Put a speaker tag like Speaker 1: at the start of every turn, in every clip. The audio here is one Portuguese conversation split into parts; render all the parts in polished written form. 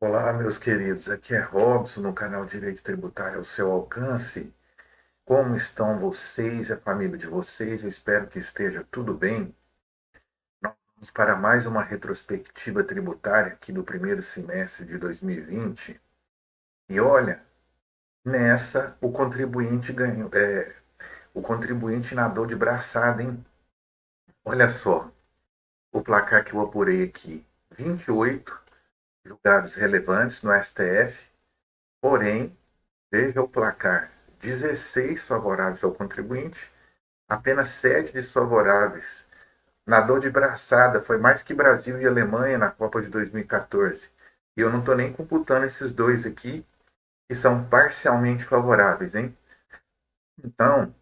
Speaker 1: Olá, meus queridos. Aqui é Robson, no canal Direito Tributário ao seu alcance. Como estão vocês e a família de vocês? Eu espero que esteja tudo bem. Nós vamos para mais uma retrospectiva tributária aqui do primeiro semestre de 2020. E olha, nessa o contribuinte ganhou, o contribuinte nadou de braçada, hein? Olha só, o placar que eu apurei aqui: 28 julgados relevantes no STF, porém veja o placar: 16 favoráveis ao contribuinte, apenas 7 desfavoráveis. Nadou de braçada, foi mais que Brasil e Alemanha na Copa de 2014. E eu não estou nem computando esses dois aqui, que são parcialmente favoráveis, hein? Então,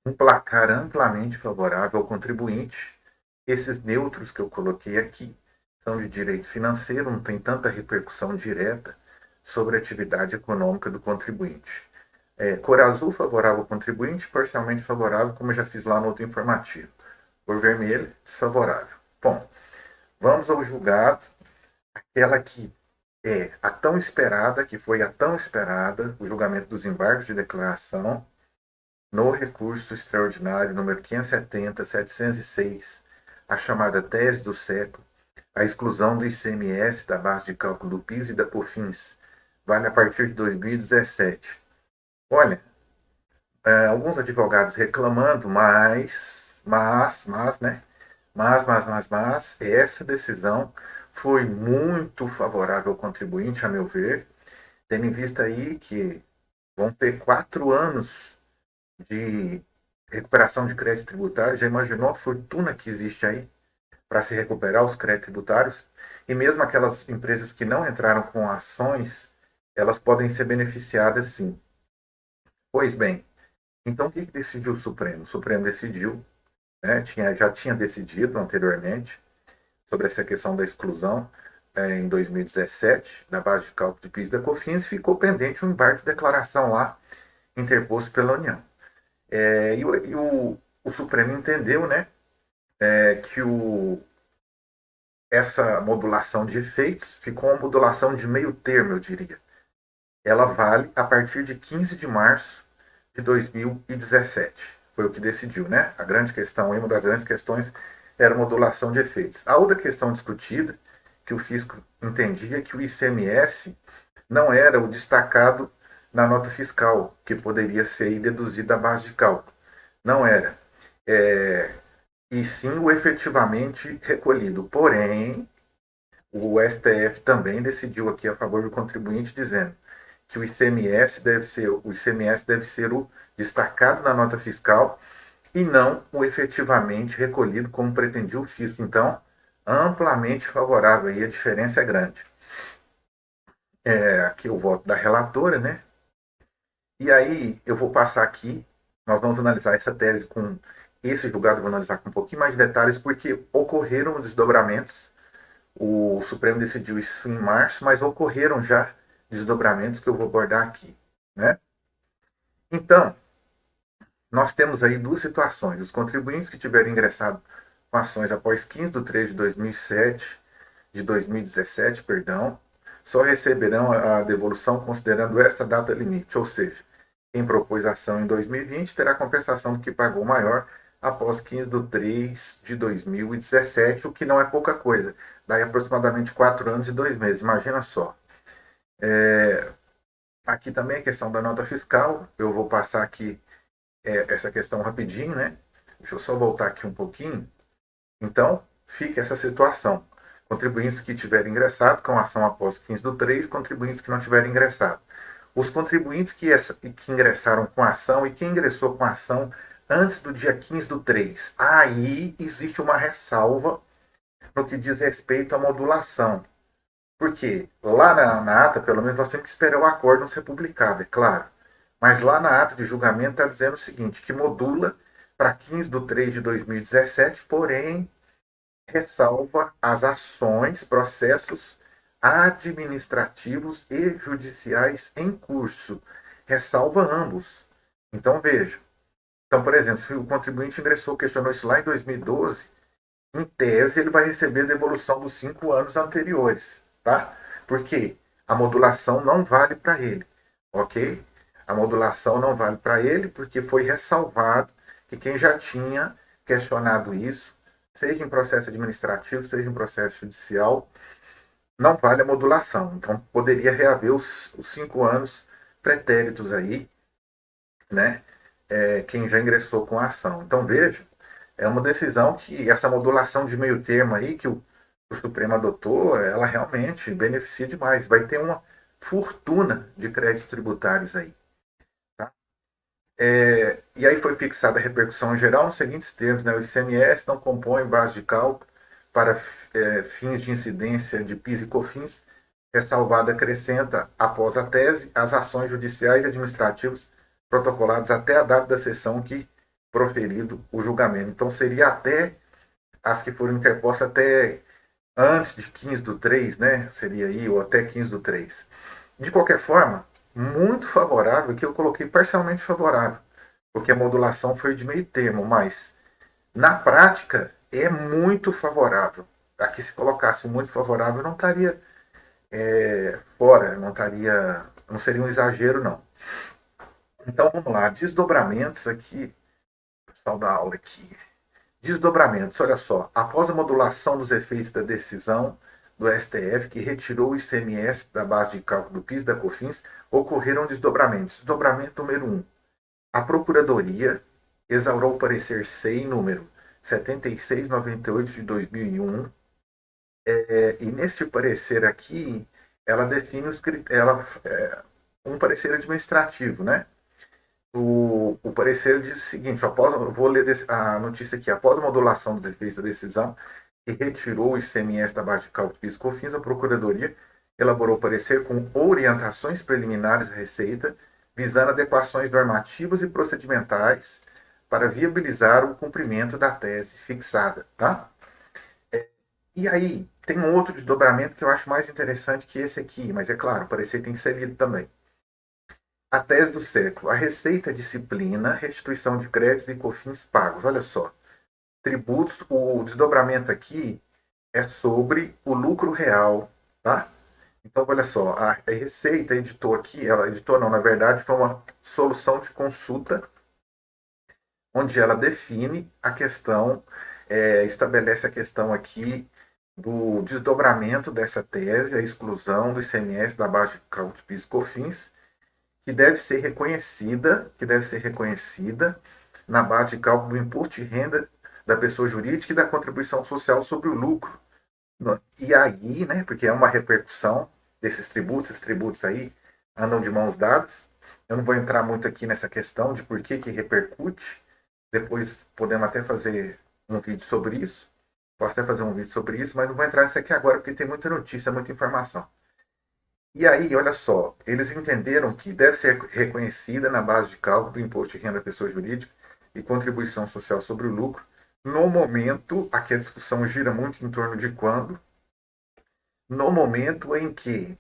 Speaker 1: um placar amplamente favorável ao contribuinte. Esses neutros que eu coloquei aqui são de direito financeiro, não tem tanta repercussão direta sobre a atividade econômica do contribuinte. Cor azul, favorável ao contribuinte, parcialmente favorável, como eu já fiz lá no outro informativo. Cor vermelha, desfavorável. Bom, vamos ao julgado, aquela que é a tão esperada, que foi a tão esperada, o julgamento dos embargos de declaração no recurso extraordinário número 570.706, a chamada tese do século, a exclusão do ICMS da base de cálculo do PIS e da COFINS, vale a partir de 2017. Olha, alguns advogados reclamando, né? Essa decisão foi muito favorável ao contribuinte, a meu ver, tendo em vista aí que vão ter 4 anos de recuperação de crédito tributário. Já imaginou a fortuna que existe aí para se recuperar os créditos tributários? E mesmo aquelas empresas que não entraram com ações, elas podem ser beneficiadas sim. Pois bem, então o que decidiu o Supremo? O Supremo decidiu, né, já tinha decidido anteriormente sobre essa questão da exclusão em 2017 da base de cálculo de PIS e da COFINS, ficou pendente um embargo de declaração lá interposto pela União. O Supremo entendeu, né, que essa modulação de efeitos ficou uma modulação de meio termo, eu diria. Ela vale a partir de 15 de março de 2017. Foi o que decidiu, né? A grande questão, uma das grandes questões, era a modulação de efeitos. A outra questão discutida, que o fisco entendia que o ICMS não era o destacado na nota fiscal, que poderia ser deduzido da base de cálculo. Não era. É, e sim o efetivamente recolhido. Porém, o STF também decidiu aqui a favor do contribuinte, dizendo que o ICMS deve ser o destacado na nota fiscal e não o efetivamente recolhido, como pretendia o fisco. Então, amplamente favorável, e a diferença é grande. Aqui o voto da relatora, né? E aí eu vou passar aqui, nós vamos analisar essa tese com esse julgado, vou analisar com um pouquinho mais de detalhes, porque ocorreram desdobramentos. O Supremo decidiu isso em março, mas ocorreram já desdobramentos que eu vou abordar aqui, né? Então, nós temos aí duas situações. Os contribuintes que tiverem ingressado com ações após 15 de 3 de 2007, de 2017, perdão, só receberão a devolução considerando esta data limite, ou seja, quem propôs a ação em 2020 terá compensação do que pagou maior após 15 de 3 de 2017, o que não é pouca coisa. Daí aproximadamente 4 anos e 2 meses, imagina só. Aqui também a questão da nota fiscal, eu vou passar aqui essa questão rapidinho, né? Deixa eu só voltar aqui um pouquinho. Então, fica essa situação. Contribuintes que tiverem ingressado com ação após 15 do 3, contribuintes que não tiverem ingressado. Os contribuintes que ingressaram com ação e quem ingressou com ação antes do dia 15 do 3, aí existe uma ressalva no que diz respeito à modulação. Porque lá na ata, pelo menos, nós temos que esperar o acórdão ser publicado, é claro. Mas lá na ata de julgamento está dizendo o seguinte, que modula para 15 de 3 de 2017, porém ressalva as ações, processos administrativos e judiciais em curso. Ressalva ambos. Então, veja. Então, por exemplo, se o contribuinte ingressou, questionou isso lá em 2012, em tese ele vai receber a devolução dos 5 anos anteriores. Tá? Porque a modulação não vale para ele, ok? A modulação não vale para ele porque foi ressalvado que quem já tinha questionado isso, seja em processo administrativo, seja em processo judicial, não vale a modulação. Então, poderia reaver os 5 anos pretéritos aí, né? Quem já ingressou com a ação. Então, veja, é uma decisão que essa modulação de meio termo aí que o Supremo adotou, ela realmente beneficia demais. Vai ter uma fortuna de créditos tributários aí. Tá? E aí foi fixada a repercussão geral nos seguintes termos, né? O ICMS não compõe base de cálculo para fins de incidência de PIS e COFINS, ressalvada acrescenta, após a tese, as ações judiciais e administrativas protocoladas até a data da sessão que proferido o julgamento. Então, seria até as que foram interpostas até antes de 15/3, né? Seria aí, ou até 15/3. De qualquer forma, muito favorável, que eu coloquei parcialmente favorável, porque a modulação foi de meio termo, mas na prática é muito favorável. Aqui, se colocasse muito favorável, não estaria fora, não estaria, não seria um exagero, não. Então vamos lá, desdobramentos aqui, pessoal da aula aqui. Desdobramentos, olha só. Após a modulação dos efeitos da decisão do STF, que retirou o ICMS da base de cálculo do PIS e da COFINS, ocorreram desdobramentos. Desdobramento número 1. A Procuradoria exaurou o parecer SEI número 7698 de 2001, e neste parecer aqui, ela define os um parecer administrativo, né? O parecer diz o seguinte, vou ler a notícia aqui, após a modulação dos efeitos da decisão que retirou o ICMS da base de cálculo do PIS e COFINS, a Procuradoria elaborou parecer com orientações preliminares à Receita, visando adequações normativas e procedimentais para viabilizar o cumprimento da tese fixada, tá? E aí, tem um outro desdobramento que eu acho mais interessante que esse aqui, mas é claro, o parecer tem que ser lido também. A tese do século. A Receita disciplina restituição de créditos e COFINS pagos. Olha só. Tributos, o desdobramento aqui é sobre o lucro real, tá? Então, olha só, a Receita editou aqui, ela editou não, na verdade, foi uma solução de consulta, onde ela define a questão, estabelece a questão aqui do desdobramento dessa tese, a exclusão do ICMS da base de cálculo de PIS e COFINS, que deve ser reconhecida na base de cálculo do imposto de renda da pessoa jurídica e da contribuição social sobre o lucro. E aí, né, porque é uma repercussão desses tributos, esses tributos aí andam de mãos dadas. Eu não vou entrar muito aqui nessa questão de por que repercute. Depois podemos até fazer um vídeo sobre isso. Posso até fazer um vídeo sobre isso, mas não vou entrar nisso aqui agora porque tem muita notícia, muita informação. E aí, olha só, eles entenderam que deve ser reconhecida na base de cálculo do imposto de renda da pessoa jurídica e contribuição social sobre o lucro. No momento, aqui a discussão gira muito em torno de quando, no momento em que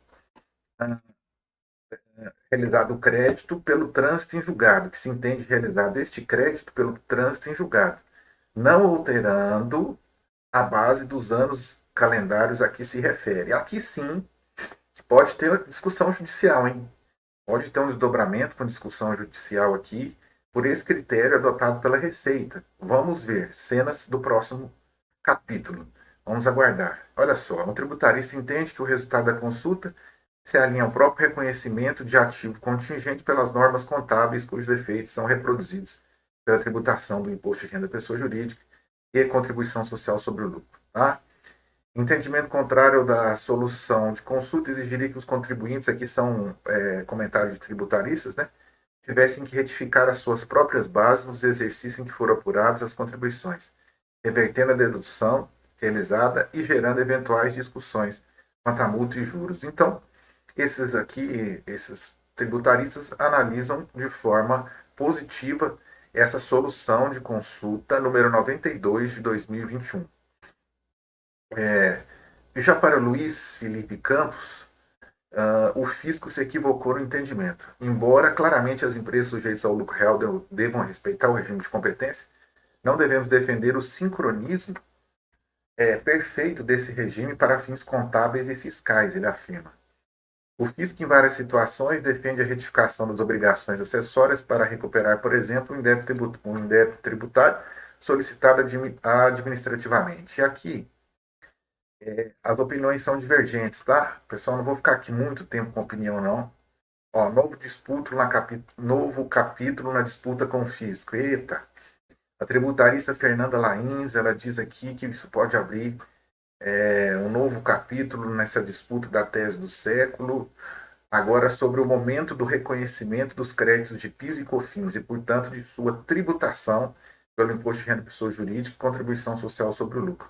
Speaker 1: realizado o crédito pelo trânsito em julgado, que se entende realizado este crédito pelo trânsito em julgado, não alterando a base dos anos calendários a que se refere. Aqui sim, pode ter discussão judicial, hein? Pode ter um desdobramento com discussão judicial aqui, por esse critério adotado pela Receita. Vamos ver cenas do próximo capítulo. Vamos aguardar. Olha só, um tributarista entende que o resultado da consulta se alinha ao próprio reconhecimento de ativo contingente pelas normas contábeis cujos efeitos são reproduzidos pela tributação do imposto de renda da pessoa jurídica e contribuição social sobre o lucro. Tá? Entendimento contrário da solução de consulta exigiria que os contribuintes, aqui são comentários de tributaristas, né, tivessem que retificar as suas próprias bases nos exercícios em que foram apuradas as contribuições, revertendo a dedução realizada e gerando eventuais discussões quanto a multa e juros. Então, esses tributaristas analisam de forma positiva essa solução de consulta número 92 de 2021. Já para Luiz Felipe Campos, o fisco se equivocou no entendimento. Embora claramente as empresas sujeitas ao lucro real devam respeitar o regime de competência, não devemos defender o sincronismo perfeito desse regime para fins contábeis e fiscais, ele afirma. O fisco, em várias situações, defende a retificação das obrigações acessórias para recuperar, por exemplo, um indébito tributário solicitado administrativamente. E aqui, as opiniões são divergentes, tá? Pessoal, não vou ficar aqui muito tempo com opinião, não. Ó, novo capítulo na disputa com o fisco. Eita! A tributarista Fernanda Lains, ela diz aqui que isso pode abrir um novo capítulo nessa disputa da tese do século, agora sobre o momento do reconhecimento dos créditos de PIS e COFINS e, portanto, de sua tributação pelo Imposto de Renda de Pessoa Jurídica e Contribuição Social sobre o Lucro.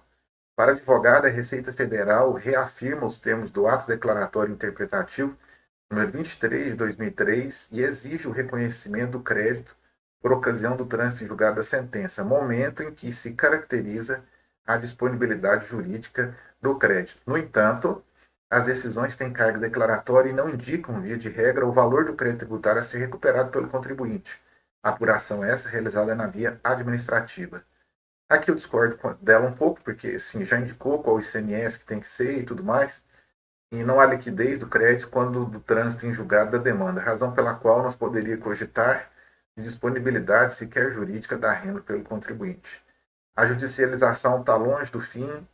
Speaker 1: Para a advogada, a Receita Federal reafirma os termos do ato declaratório interpretativo número 23 de 2003 e exige o reconhecimento do crédito por ocasião do trânsito em julgado da sentença, momento em que se caracteriza a disponibilidade jurídica do crédito. No entanto, as decisões têm carga declaratória e não indicam, via de regra, o valor do crédito tributário a ser recuperado pelo contribuinte. A apuração essa realizada na via administrativa. Aqui eu discordo dela um pouco, porque assim, já indicou qual o ICMS que tem que ser e tudo mais, e não há liquidez do crédito quando do trânsito em julgado da demanda, razão pela qual nós poderíamos cogitar de disponibilidade sequer jurídica da renda pelo contribuinte. A judicialização está longe do fim.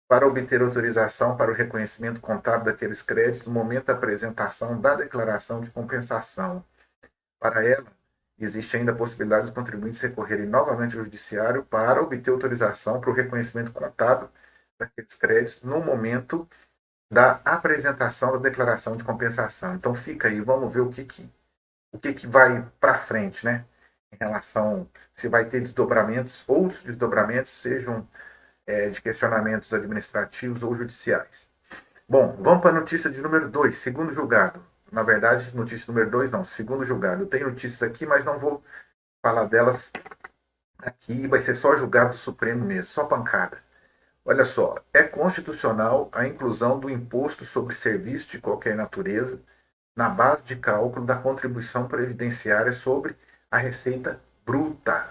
Speaker 1: Para obter autorização para o reconhecimento contábil daqueles créditos no momento da apresentação da declaração de compensação. Para ela, existe ainda a possibilidade dos contribuintes recorrerem novamente ao judiciário para obter autorização para o reconhecimento contábil daqueles créditos no momento da apresentação da declaração de compensação. Então fica aí, vamos ver o que vai para frente, né? Em relação se vai ter desdobramentos, outros desdobramentos sejam de questionamentos administrativos ou judiciais. Bom, vamos para a notícia de número 2, segundo julgado. Na verdade, notícia número 2 não, segundo julgado. Eu tenho notícias aqui, mas não vou falar delas aqui, vai ser só julgado do Supremo mesmo, só pancada. Olha só, é constitucional a inclusão do imposto sobre serviço de qualquer natureza na base de cálculo da contribuição previdenciária sobre a receita bruta.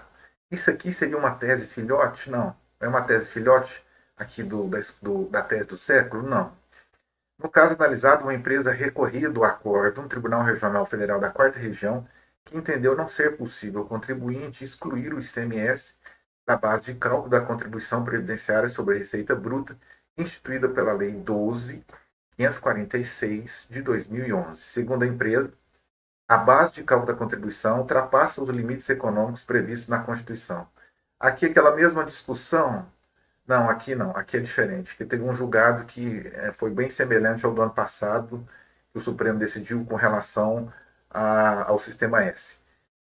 Speaker 1: Isso aqui seria uma tese filhote? Não. É uma tese filhote aqui da tese do século? Não. No caso analisado, uma empresa recorria do acordo no Tribunal Regional Federal da 4ª Região, que entendeu não ser possível ao contribuinte excluir o ICMS da base de cálculo da contribuição previdenciária sobre a receita bruta, instituída pela Lei 12.546 de 2011. Segundo a empresa, a base de cálculo da contribuição ultrapassa os limites econômicos previstos na Constituição. Aqui aquela mesma discussão? Não, aqui não, aqui é diferente, porque teve um julgado que foi bem semelhante ao do ano passado, que o Supremo decidiu com relação ao Sistema S.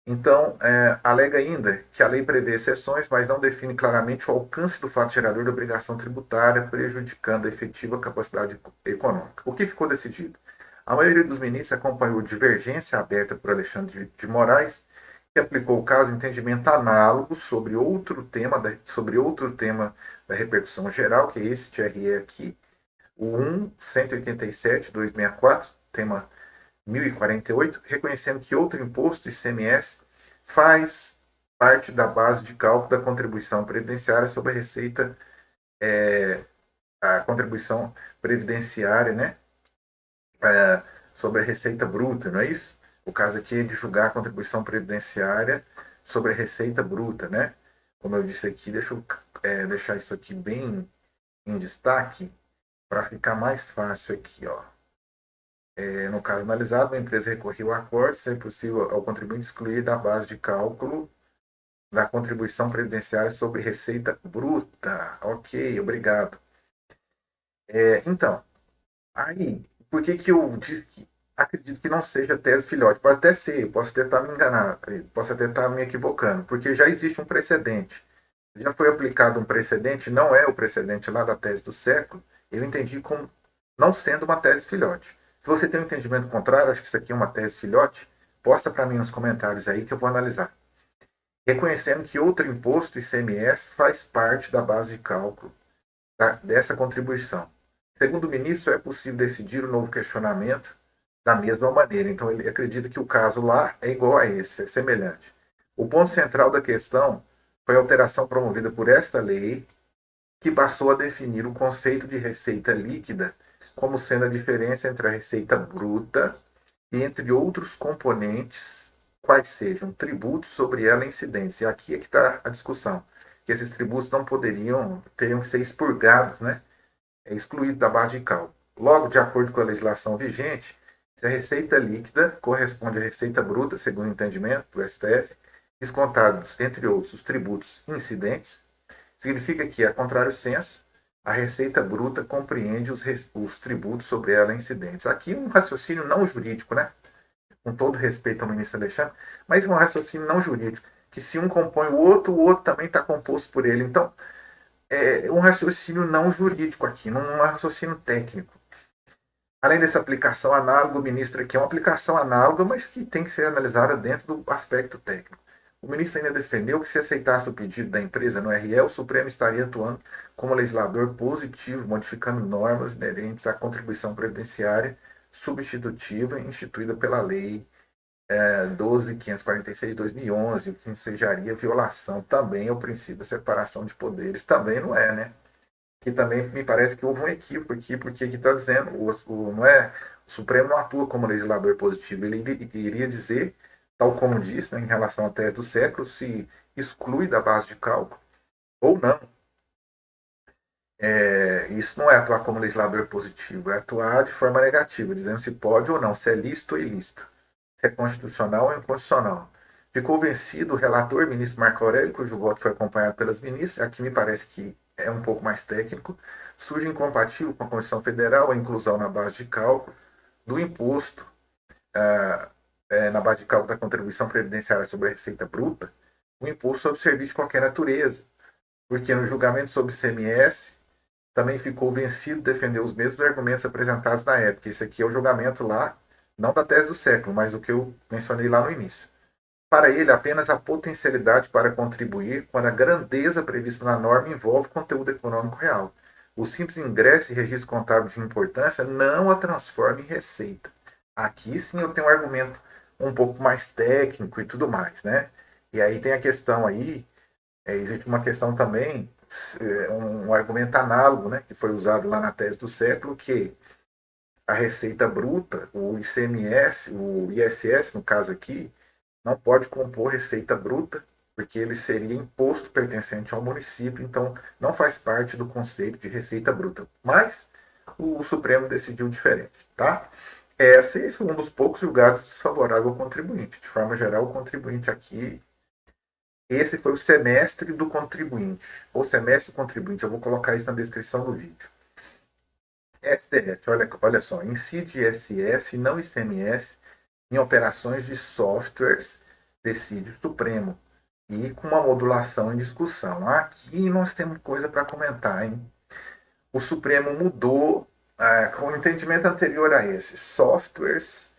Speaker 1: Então, alega ainda que a lei prevê exceções, mas não define claramente o alcance do fato gerador da obrigação tributária, prejudicando a efetiva capacidade econômica. O que ficou decidido? A maioria dos ministros acompanhou divergência aberta por Alexandre de Moraes, que aplicou o caso entendimento análogo sobre outro tema da repercussão geral, que é esse TRE aqui, o 1.187.264, tema 1048, reconhecendo que outro imposto, ICMS, faz parte da base de cálculo da contribuição previdenciária sobre a receita, a contribuição previdenciária, né? Sobre a receita bruta, não é isso? O caso aqui é de julgar a contribuição previdenciária sobre a receita bruta, né? Como eu disse aqui, deixa eu deixar isso aqui bem em destaque para ficar mais fácil aqui, ó. No caso analisado, a empresa recorreu ao acordo, se é possível ao contribuinte excluir da base de cálculo da contribuição previdenciária sobre receita bruta. Ok, obrigado. Então, aí, por que eu disse que acredito que não seja tese filhote? Pode até ser, posso até estar me enganando, posso até estar me equivocando, porque já existe um precedente. Já foi aplicado um precedente, não é o precedente lá da tese do século, eu entendi como não sendo uma tese filhote. Se você tem um entendimento contrário, acho que isso aqui é uma tese filhote, posta para mim nos comentários aí que eu vou analisar. Reconhecendo que outro imposto, ICMS, faz parte da base de cálculo dessa contribuição. Segundo o ministro, é possível decidir o novo questionamento da mesma maneira. Então, ele acredita que o caso lá é igual a esse, é semelhante. O ponto central da questão foi a alteração promovida por esta lei, que passou a definir o conceito de receita líquida como sendo a diferença entre a receita bruta e entre outros componentes, quais sejam tributos sobre ela incidentes. E aqui é que está a discussão, que esses tributos não teriam que ser expurgados, né? Excluídos da base de cálculo. Logo, de acordo com a legislação vigente, se a receita líquida corresponde à receita bruta, segundo o entendimento do STF, descontados, entre outros, os tributos incidentes, significa que, a contrário senso, a receita bruta compreende os tributos sobre ela incidentes. Aqui um raciocínio não jurídico, né? Com todo respeito ao ministro Alexandre, mas um raciocínio não jurídico, que se um compõe o outro também está composto por ele. Então, é um raciocínio não jurídico aqui, não é um raciocínio técnico. Além dessa aplicação análoga, o ministro aqui é uma aplicação análoga, mas que tem que ser analisada dentro do aspecto técnico. O ministro ainda defendeu que, se aceitasse o pedido da empresa no RE, o Supremo estaria atuando como legislador positivo, modificando normas inerentes à contribuição previdenciária substitutiva instituída pela Lei 12.546 de 2011, o que ensejaria violação também ao princípio da separação de poderes. Também não é, né? Que também me parece que houve um equívoco aqui, porque aqui está dizendo, não é, o Supremo não atua como legislador positivo, ele iria dizer, tal como disse, né, em relação à tese do século, se exclui da base de cálculo ou não. Isso não é atuar como legislador positivo, é atuar de forma negativa, dizendo se pode ou não, se é lícito ou ilícito, se é constitucional ou inconstitucional. Ficou vencido o relator, ministro Marco Aurélio, cujo voto foi acompanhado pelas ministras. Aqui me parece que é um pouco mais técnico. Surge incompatível com a Constituição Federal a inclusão na base de cálculo do imposto, na base de cálculo da contribuição previdenciária sobre a receita bruta, o imposto sobre serviço de qualquer natureza. Porque no julgamento sobre CMS também ficou vencido defender os mesmos argumentos apresentados na época. Esse aqui é o julgamento lá, não da tese do século, mas o que eu mencionei lá no início. Para ele, apenas a potencialidade para contribuir quando a grandeza prevista na norma envolve conteúdo econômico real. O simples ingresso e registro contábil de importância não a transforma em receita. Aqui sim eu tenho um argumento um pouco mais técnico e tudo mais, né? E aí tem a questão aí, existe uma questão também, um argumento análogo, né, que foi usado lá na tese do século, que a receita bruta, o ICMS, o ISS, no caso aqui, não pode compor receita bruta, porque ele seria imposto pertencente ao município, então não faz parte do conceito de receita bruta. Mas o Supremo decidiu diferente, tá? Esse é um dos poucos julgados desfavorável ao contribuinte. De forma geral, o contribuinte aqui, esse foi o semestre do contribuinte, ou semestre do contribuinte, eu vou colocar isso na descrição do vídeo. STF, olha só, incide ISS e não ICMS em operações de softwares, decide o Supremo, e com uma modulação em discussão. Aqui nós temos coisa para comentar, hein? O Supremo mudou, com o entendimento anterior a esse, softwares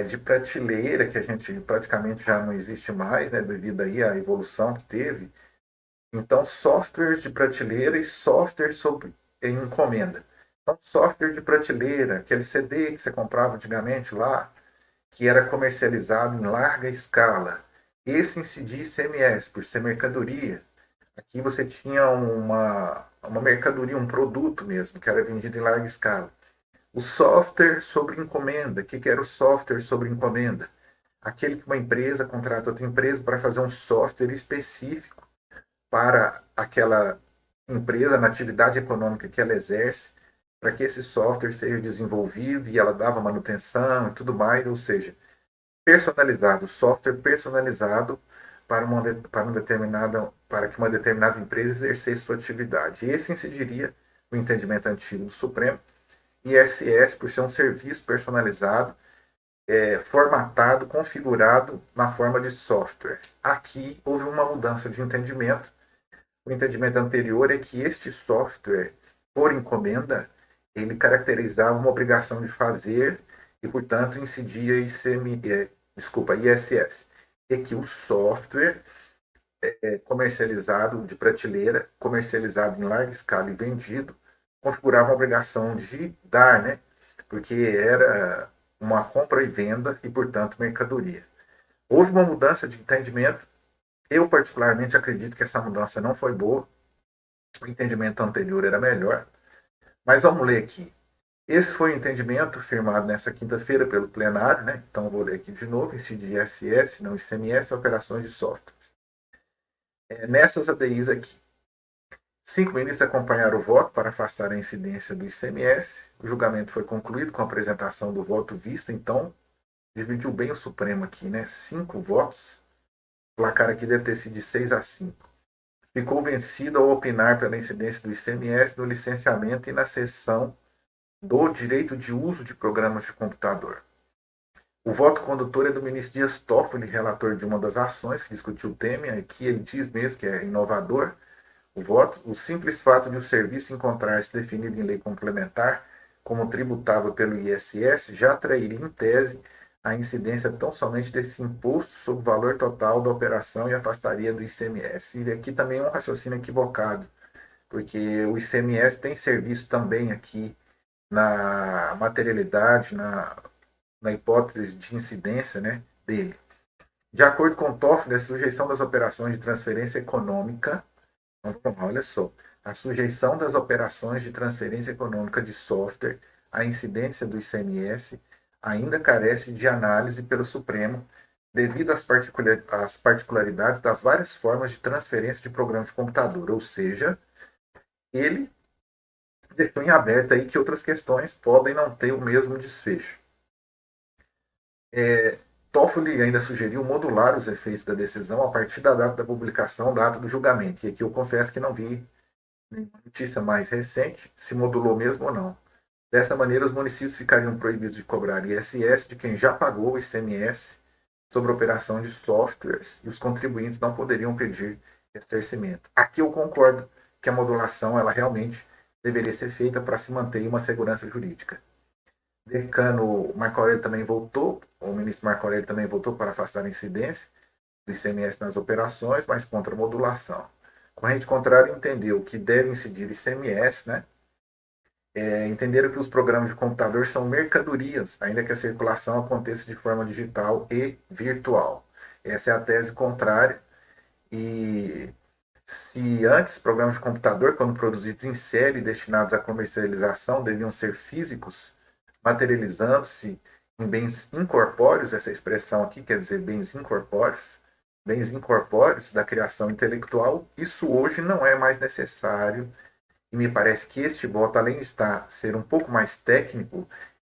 Speaker 1: de prateleira, que a gente praticamente já não existe mais, né, devido aí à evolução que teve. Então, softwares de prateleira e software sobre encomenda. Então, software de prateleira, aquele CD que você comprava antigamente lá, que era comercializado em larga escala. Esse incidia ICMS, por ser mercadoria. Aqui você tinha uma mercadoria, um produto mesmo, que era vendido em larga escala. O software sobre encomenda. O que era o software sobre encomenda? Aquele que uma empresa contrata outra empresa para fazer um software específico para aquela empresa, na atividade econômica que ela exerce, para que esse software seja desenvolvido e ela dava manutenção e tudo mais, ou seja, personalizado, software personalizado para que uma determinada empresa exercesse sua atividade. Esse incidiria o entendimento antigo do Supremo, ISS, por ser um serviço personalizado, formatado, configurado na forma de software. Aqui houve uma mudança de entendimento. O entendimento anterior é que este software, por encomenda, ele caracterizava uma obrigação de fazer e, portanto, incidia ISS. E que o software comercializado de prateleira, comercializado em larga escala e vendido, configurava uma obrigação de dar, né? Porque era uma compra e venda e, portanto, mercadoria. Houve uma mudança de entendimento. Eu, particularmente, acredito que essa mudança não foi boa. O entendimento anterior era melhor. Mas vamos ler aqui. Esse foi o entendimento firmado nessa quinta-feira pelo plenário, né? Então, vou ler aqui de novo: incide ISS, não ICMS, operações de softwares. Nessas ADIs aqui, 5 ministros acompanharam o voto para afastar a incidência do ICMS. O julgamento foi concluído com a apresentação do voto vista, então, dividiu bem o Supremo aqui, né? 5 votos. O placar aqui deve ter sido de 6-5. Ficou vencido ao opinar pela incidência do ICMS no licenciamento e na cessão do direito de uso de programas de computador. O voto condutor é do ministro Dias Toffoli, relator de uma das ações que discutiu o tema. Aqui ele diz mesmo que é inovador o voto. O simples fato de o serviço encontrar-se definido em lei complementar como tributável pelo ISS já trairia, em tese, a incidência tão somente desse imposto sobre o valor total da operação e afastaria do ICMS. E aqui também é um raciocínio equivocado, porque o ICMS tem serviço também aqui na materialidade, na hipótese de incidência, né, dele. De acordo com o Toffoli, a sujeição das operações de transferência econômica, olha só, a sujeição das operações de transferência econômica de software à incidência do ICMS ainda carece de análise pelo Supremo devido às particularidades das várias formas de transferência de programa de computador, ou seja, ele deixou em aberto aí que outras questões podem não ter o mesmo desfecho. Toffoli ainda sugeriu modular os efeitos da decisão a partir da data da publicação, data do julgamento. E aqui eu confesso que não vi nenhuma notícia mais recente, se modulou mesmo ou não. Dessa maneira, os municípios ficariam proibidos de cobrar ISS de quem já pagou o ICMS sobre a operação de softwares e os contribuintes não poderiam pedir ressarcimento. Aqui eu concordo que a modulação ela realmente deveria ser feita para se manter uma segurança jurídica. Decano Marco Aurélio também voltou, o ministro Marco Aurélio também voltou para afastar a incidência do ICMS nas operações, mas contra a modulação. Corrente contrária entendeu que deve incidir o ICMS, né? Entenderam que os programas de computador são mercadorias, ainda que a circulação aconteça de forma digital e virtual. Essa é a tese contrária. E se antes programas de computador, quando produzidos em série e destinados à comercialização, deviam ser físicos, materializando-se em bens incorpóreos, essa expressão aqui quer dizer bens incorpóreos da criação intelectual, isso hoje não é mais necessário. E me parece que este voto, além de ser um pouco mais técnico,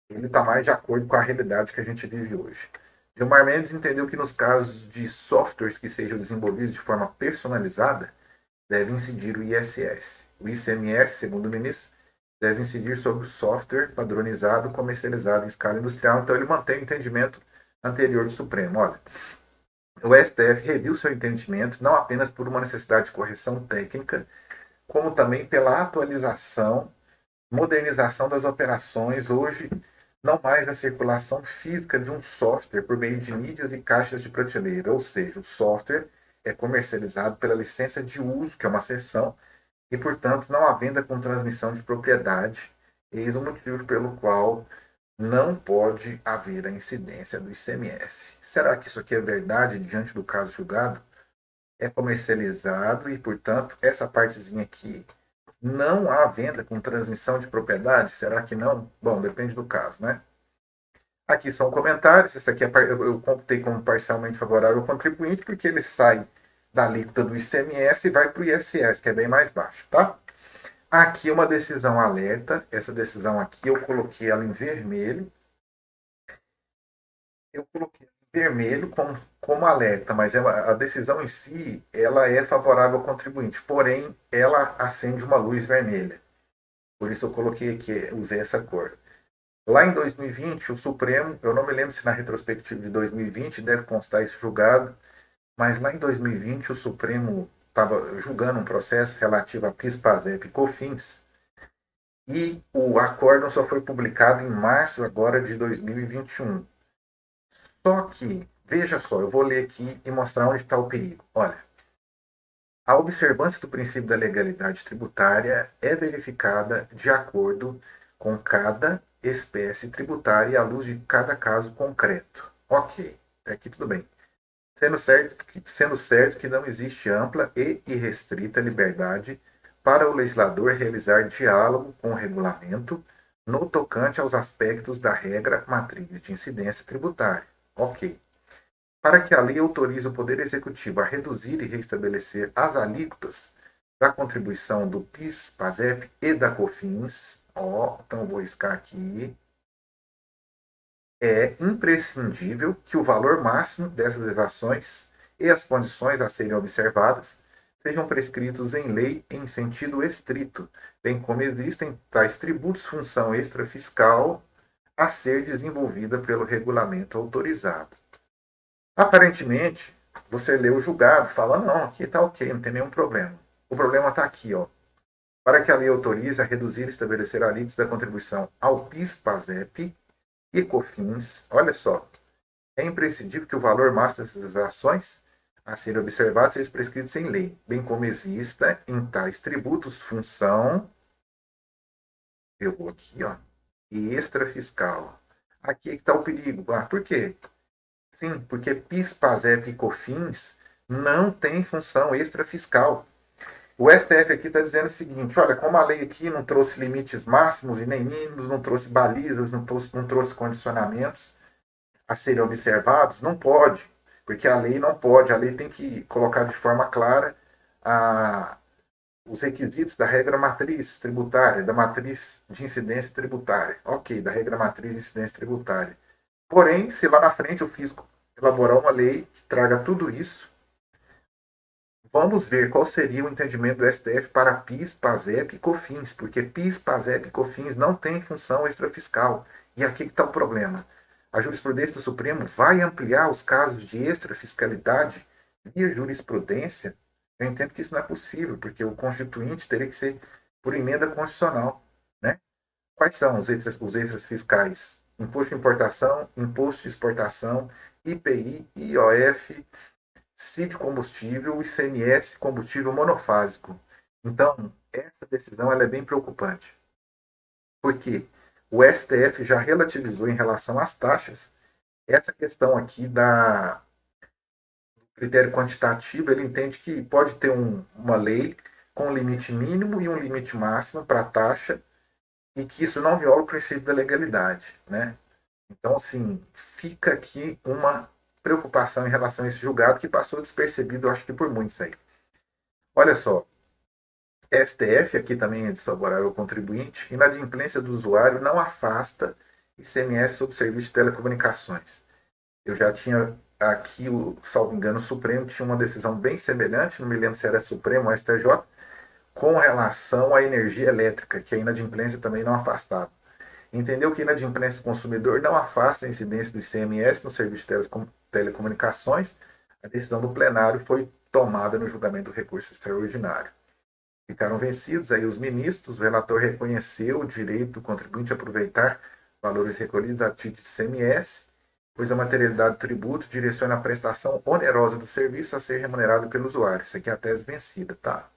Speaker 1: ele está mais de acordo com a realidade que a gente vive hoje. Gilmar Mendes entendeu que nos casos de softwares que sejam desenvolvidos de forma personalizada, deve incidir o ISS. O ICMS, segundo o ministro, deve incidir sobre o software padronizado comercializado em escala industrial. Então ele mantém o entendimento anterior do Supremo. Olha, o STF reviu seu entendimento não apenas por uma necessidade de correção técnica, como também pela atualização, modernização das operações. Hoje, não mais a circulação física de um software por meio de mídias e caixas de prateleira, ou seja, o software é comercializado pela licença de uso, que é uma cessão, e, portanto, não há venda com transmissão de propriedade. Eis o motivo pelo qual não pode haver a incidência do ICMS. Será que isso aqui é verdade diante do caso julgado? É comercializado e, portanto, essa partezinha aqui não há venda com transmissão de propriedade? Será que não? Bom, depende do caso, né? Aqui são comentários. Esse aqui eu computei como parcialmente favorável ao contribuinte, porque ele sai da alíquota do ICMS e vai para o ISS, que é bem mais baixo, tá? Aqui uma decisão alerta. Essa decisão aqui eu coloquei ela em vermelho. Eu coloquei em vermelho como alerta, mas a decisão em si ela é favorável ao contribuinte, porém ela acende uma luz vermelha. Por isso eu coloquei aqui, usei essa cor. Lá em 2020, o Supremo, eu não me lembro se na retrospectiva de 2020 deve constar isso julgado, mas lá em 2020 o Supremo estava julgando um processo relativo a PIS, PASEP e COFINS, e o acórdão só foi publicado em março agora de 2021. Só que, veja só, eu vou ler aqui e mostrar onde está o perigo. Olha, a observância do princípio da legalidade tributária é verificada de acordo com cada espécie tributária e à luz de cada caso concreto. Ok, até aqui tudo bem. Sendo certo que não existe ampla e irrestrita liberdade para o legislador realizar diálogo com o regulamento no tocante aos aspectos da regra matriz de incidência tributária. Ok. Para que a lei autorize o Poder Executivo a reduzir e restabelecer as alíquotas da contribuição do PIS, PASEP e da COFINS, então vou riscar aqui, é imprescindível que o valor máximo dessas exações e as condições a serem observadas sejam prescritos em lei em sentido estrito, bem como existem tais tributos função extrafiscal a ser desenvolvida pelo regulamento autorizado. Aparentemente, você lê o julgado, fala, não, aqui está ok, não tem nenhum problema. O problema está aqui, ó. Para que a lei autorize a reduzir e estabelecer alíquotas da contribuição ao PIS, PASEP e COFINS, olha só, é imprescindível que o valor máximo dessas ações a serem observados seja prescrito em lei, bem como exista em tais tributos função, eu vou aqui, ó, extrafiscal. Aqui é que está o perigo. Por quê? Sim, porque PIS, PASEP e COFINS não tem função extrafiscal. O STF aqui está dizendo o seguinte: olha, como a lei aqui não trouxe limites máximos e nem mínimos, não trouxe balizas, não trouxe condicionamentos a serem observados, não pode, porque a lei não pode, a lei tem que colocar de forma clara os requisitos da regra matriz tributária, da matriz de incidência tributária. Ok, da regra matriz de incidência tributária. Porém, se lá na frente o fisco elaborar uma lei que traga tudo isso, vamos ver qual seria o entendimento do STF para PIS, PASEP e COFINS, porque PIS, PASEP e COFINS não têm função extrafiscal. E aqui está o problema. A jurisprudência do Supremo vai ampliar os casos de extrafiscalidade via jurisprudência. Eu entendo que isso não é possível, porque o constituinte teria que ser por emenda constitucional. Né? Quais são os extras fiscais? Imposto de importação, imposto de exportação, IPI, IOF, CID combustível e ICMS combustível monofásico. Então, essa decisão ela é bem preocupante. Porque o STF já relativizou em relação às taxas essa questão aqui da critério quantitativo, ele entende que pode ter uma lei com um limite mínimo e um limite máximo para a taxa e que isso não viola o princípio da legalidade, né? Então, assim, fica aqui uma preocupação em relação a esse julgado que passou despercebido, acho que por muitos aí. Olha só, STF aqui também é desfavorável ao contribuinte, inadimplência do usuário não afasta ICMS sobre serviço de telecomunicações. Eu já tinha aqui, salvo engano, o Supremo tinha uma decisão bem semelhante, não me lembro se era Supremo ou STJ, com relação à energia elétrica, que a inadimplência também não afastava. Entendeu que a inadimplência do consumidor não afasta a incidência do ICMS no serviço de telecomunicações. A decisão do plenário foi tomada no julgamento do recurso extraordinário. Ficaram vencidos aí os ministros, o relator reconheceu o direito do contribuinte a aproveitar valores recolhidos a título de ICMS, pois a materialidade do tributo direciona a prestação onerosa do serviço a ser remunerada pelo usuário. Isso aqui é a tese vencida, tá?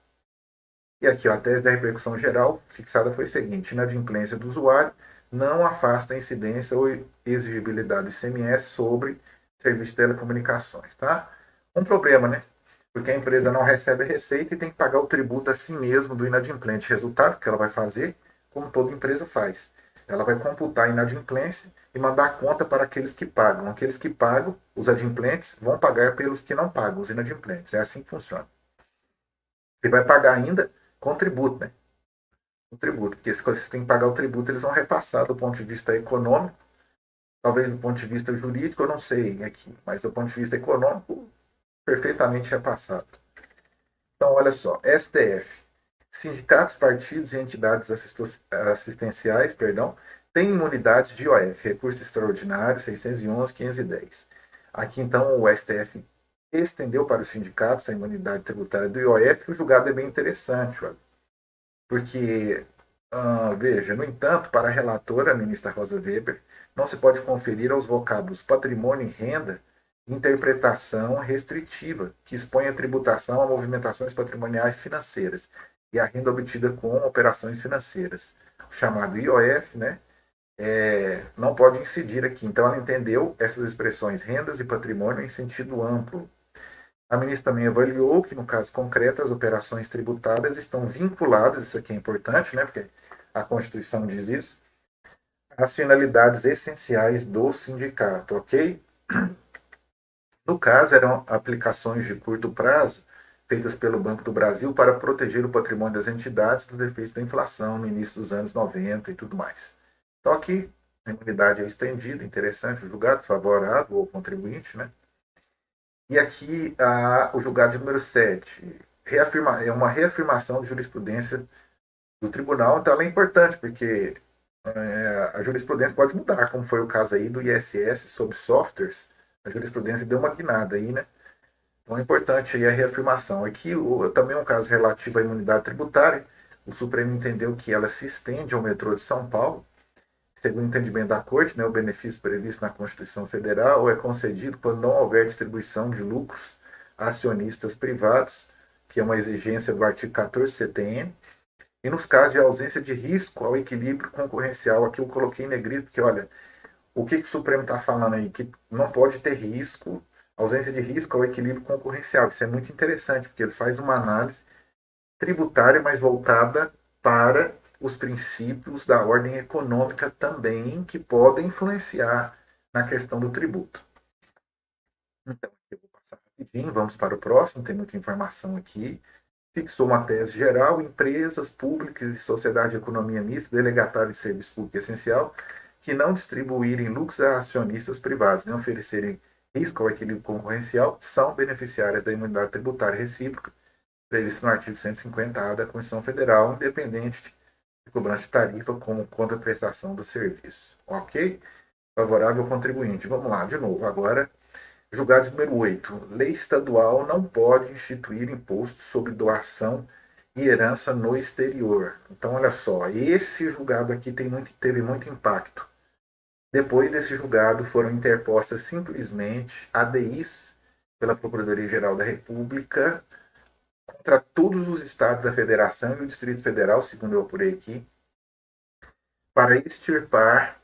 Speaker 1: E aqui, ó, a tese da repercussão geral fixada foi a seguinte: inadimplência do usuário não afasta a incidência ou exigibilidade do ICMS sobre serviço de telecomunicações, tá? Um problema, né? Porque a empresa não recebe a receita e tem que pagar o tributo a si mesmo do inadimplente. Resultado que ela vai fazer, como toda empresa faz. Ela vai computar a inadimplência e mandar a conta para aqueles que pagam. Aqueles que pagam, os adimplentes, vão pagar pelos que não pagam, os inadimplentes. É assim que funciona. E vai pagar ainda com tributo, né? O tributo, porque se vocês têm que pagar o tributo, eles vão repassar do ponto de vista econômico, talvez do ponto de vista jurídico, eu não sei aqui, mas do ponto de vista econômico, perfeitamente repassado. Então, olha só, STF, sindicatos, partidos e entidades assistenciais, têm imunidade de IOF, recurso extraordinário 611, 510. Aqui, então, o STF estendeu para os sindicatos a imunidade tributária do IOF, e o julgado é bem interessante, olha, porque, veja, no entanto, para a relatora, a ministra Rosa Weber, não se pode conferir aos vocábulos patrimônio e renda interpretação restritiva, que expõe a tributação a movimentações patrimoniais financeiras e a renda obtida com operações financeiras. O chamado IOF, né, não pode incidir aqui. Então, ela entendeu essas expressões rendas e patrimônio em sentido amplo. A ministra também avaliou que, no caso concreto, as operações tributárias estão vinculadas, isso aqui é importante, né, porque a Constituição diz isso, as finalidades essenciais do sindicato, ok? No caso, eram aplicações de curto prazo feitas pelo Banco do Brasil para proteger o patrimônio das entidades dos efeitos da inflação no início dos anos 90 e tudo mais. Então, aqui, a imunidade é estendida, interessante, o julgado favorável ao contribuinte, né? E aqui, o julgado número 7 é uma reafirmação de jurisprudência do tribunal, então ela é importante, porque a jurisprudência pode mudar, como foi o caso aí do ISS sobre softwares, a jurisprudência deu uma guinada aí, né? Então é importante aí a reafirmação. Aqui também é um caso relativo à imunidade tributária. O Supremo entendeu que ela se estende ao metrô de São Paulo. Segundo o entendimento da Corte, né, o benefício previsto na Constituição Federal é concedido quando não houver distribuição de lucros a acionistas privados, que é uma exigência do artigo 14 CTN, e nos casos de ausência de risco ao equilíbrio concorrencial. Aqui eu coloquei em negrito, porque olha, o que o Supremo está falando aí? Que não pode ter risco, ausência de risco ao equilíbrio concorrencial. Isso é muito interessante, porque ele faz uma análise tributária, mas voltada para os princípios da ordem econômica também, que podem influenciar na questão do tributo. Então, eu vou passar rapidinho, vamos para o próximo, tem muita informação aqui. Fixou uma tese geral: empresas públicas e sociedade de economia mista, delegatário de serviço público essencial, que não distribuírem lucros a acionistas privados, nem oferecerem risco ao equilíbrio concorrencial, são beneficiárias da imunidade tributária recíproca, previsto no artigo 150A da Constituição Federal, independente de cobrança de tarifa como contraprestação do serviço. Ok? Favorável ao contribuinte. Vamos lá, de novo. Agora, julgado número 8. Lei estadual não pode instituir imposto sobre doação e herança no exterior. Então, olha só, esse julgado aqui teve muito impacto. Depois desse julgado, foram interpostas simplesmente ADIs pela Procuradoria-Geral da República contra todos os estados da Federação e o Distrito Federal, segundo eu apurei aqui, para extirpar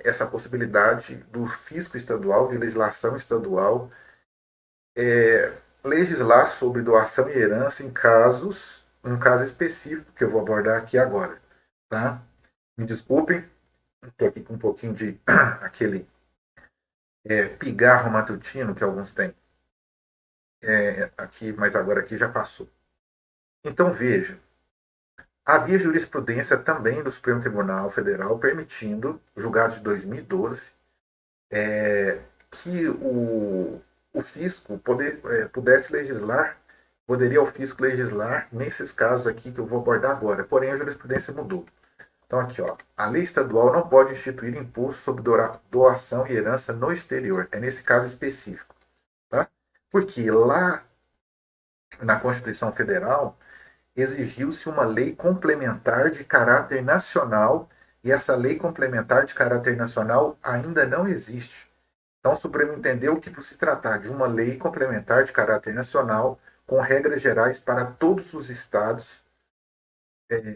Speaker 1: essa possibilidade do fisco estadual, de legislação estadual, legislar sobre doação e herança em um caso específico que eu vou abordar aqui agora. Tá? Me desculpem, estou aqui com um pouquinho de aquele pigarro matutino que alguns têm. Aqui, mas agora aqui já passou. Então veja, havia jurisprudência também do Supremo Tribunal Federal permitindo, julgados de 2012, que o fisco pudesse legislar, poderia o fisco legislar nesses casos aqui que eu vou abordar agora. Porém, a jurisprudência mudou. Então, aqui, ó, a lei estadual não pode instituir imposto sobre doação e herança no exterior. É nesse caso específico. Tá? Porque lá na Constituição Federal exigiu-se uma lei complementar de caráter nacional e essa lei complementar de caráter nacional ainda não existe. Então, o Supremo entendeu que, por se tratar de uma lei complementar de caráter nacional, com regras gerais para todos os estados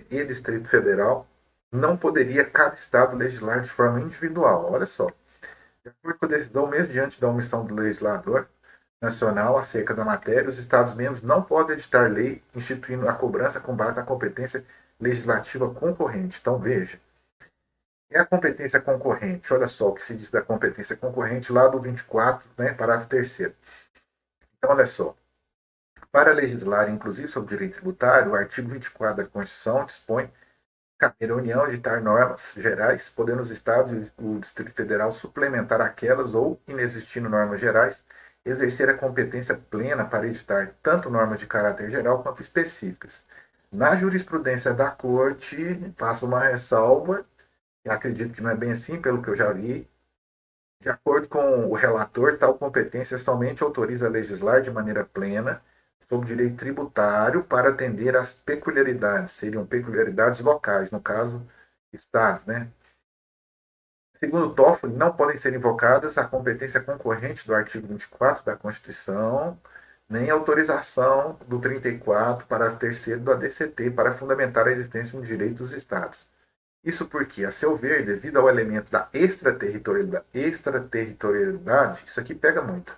Speaker 1: e Distrito Federal, não poderia cada estado legislar de forma individual. Olha só. De acordo com a decisão, mesmo diante da omissão do legislador nacional acerca da matéria, os Estados-membros não podem editar lei instituindo a cobrança com base na competência legislativa concorrente. Então, veja, é a competência concorrente. Olha só o que se diz da competência concorrente lá do 24, né, parágrafo 3º. Então, olha só. Para legislar, inclusive, sobre direito tributário, o artigo 24 da Constituição dispõe caber à União editar normas gerais, podendo os Estados e o Distrito Federal suplementar aquelas ou, inexistindo normas gerais, exercer a competência plena para editar tanto normas de caráter geral quanto específicas. Na jurisprudência da Corte, faço uma ressalva, e acredito que não é bem assim, pelo que eu já vi. De acordo com o relator, tal competência somente autoriza a legislar de maneira plena sobre direito tributário para atender às peculiaridades, seriam peculiaridades locais, no caso, estados, né? Segundo Toffoli, não podem ser invocadas a competência concorrente do artigo 24 da Constituição, nem a autorização do 34, parágrafo 3º do ADCT para fundamentar a existência de um direito dos estados. Isso porque, a seu ver, devido ao elemento da extraterritorialidade, isso aqui pega muito.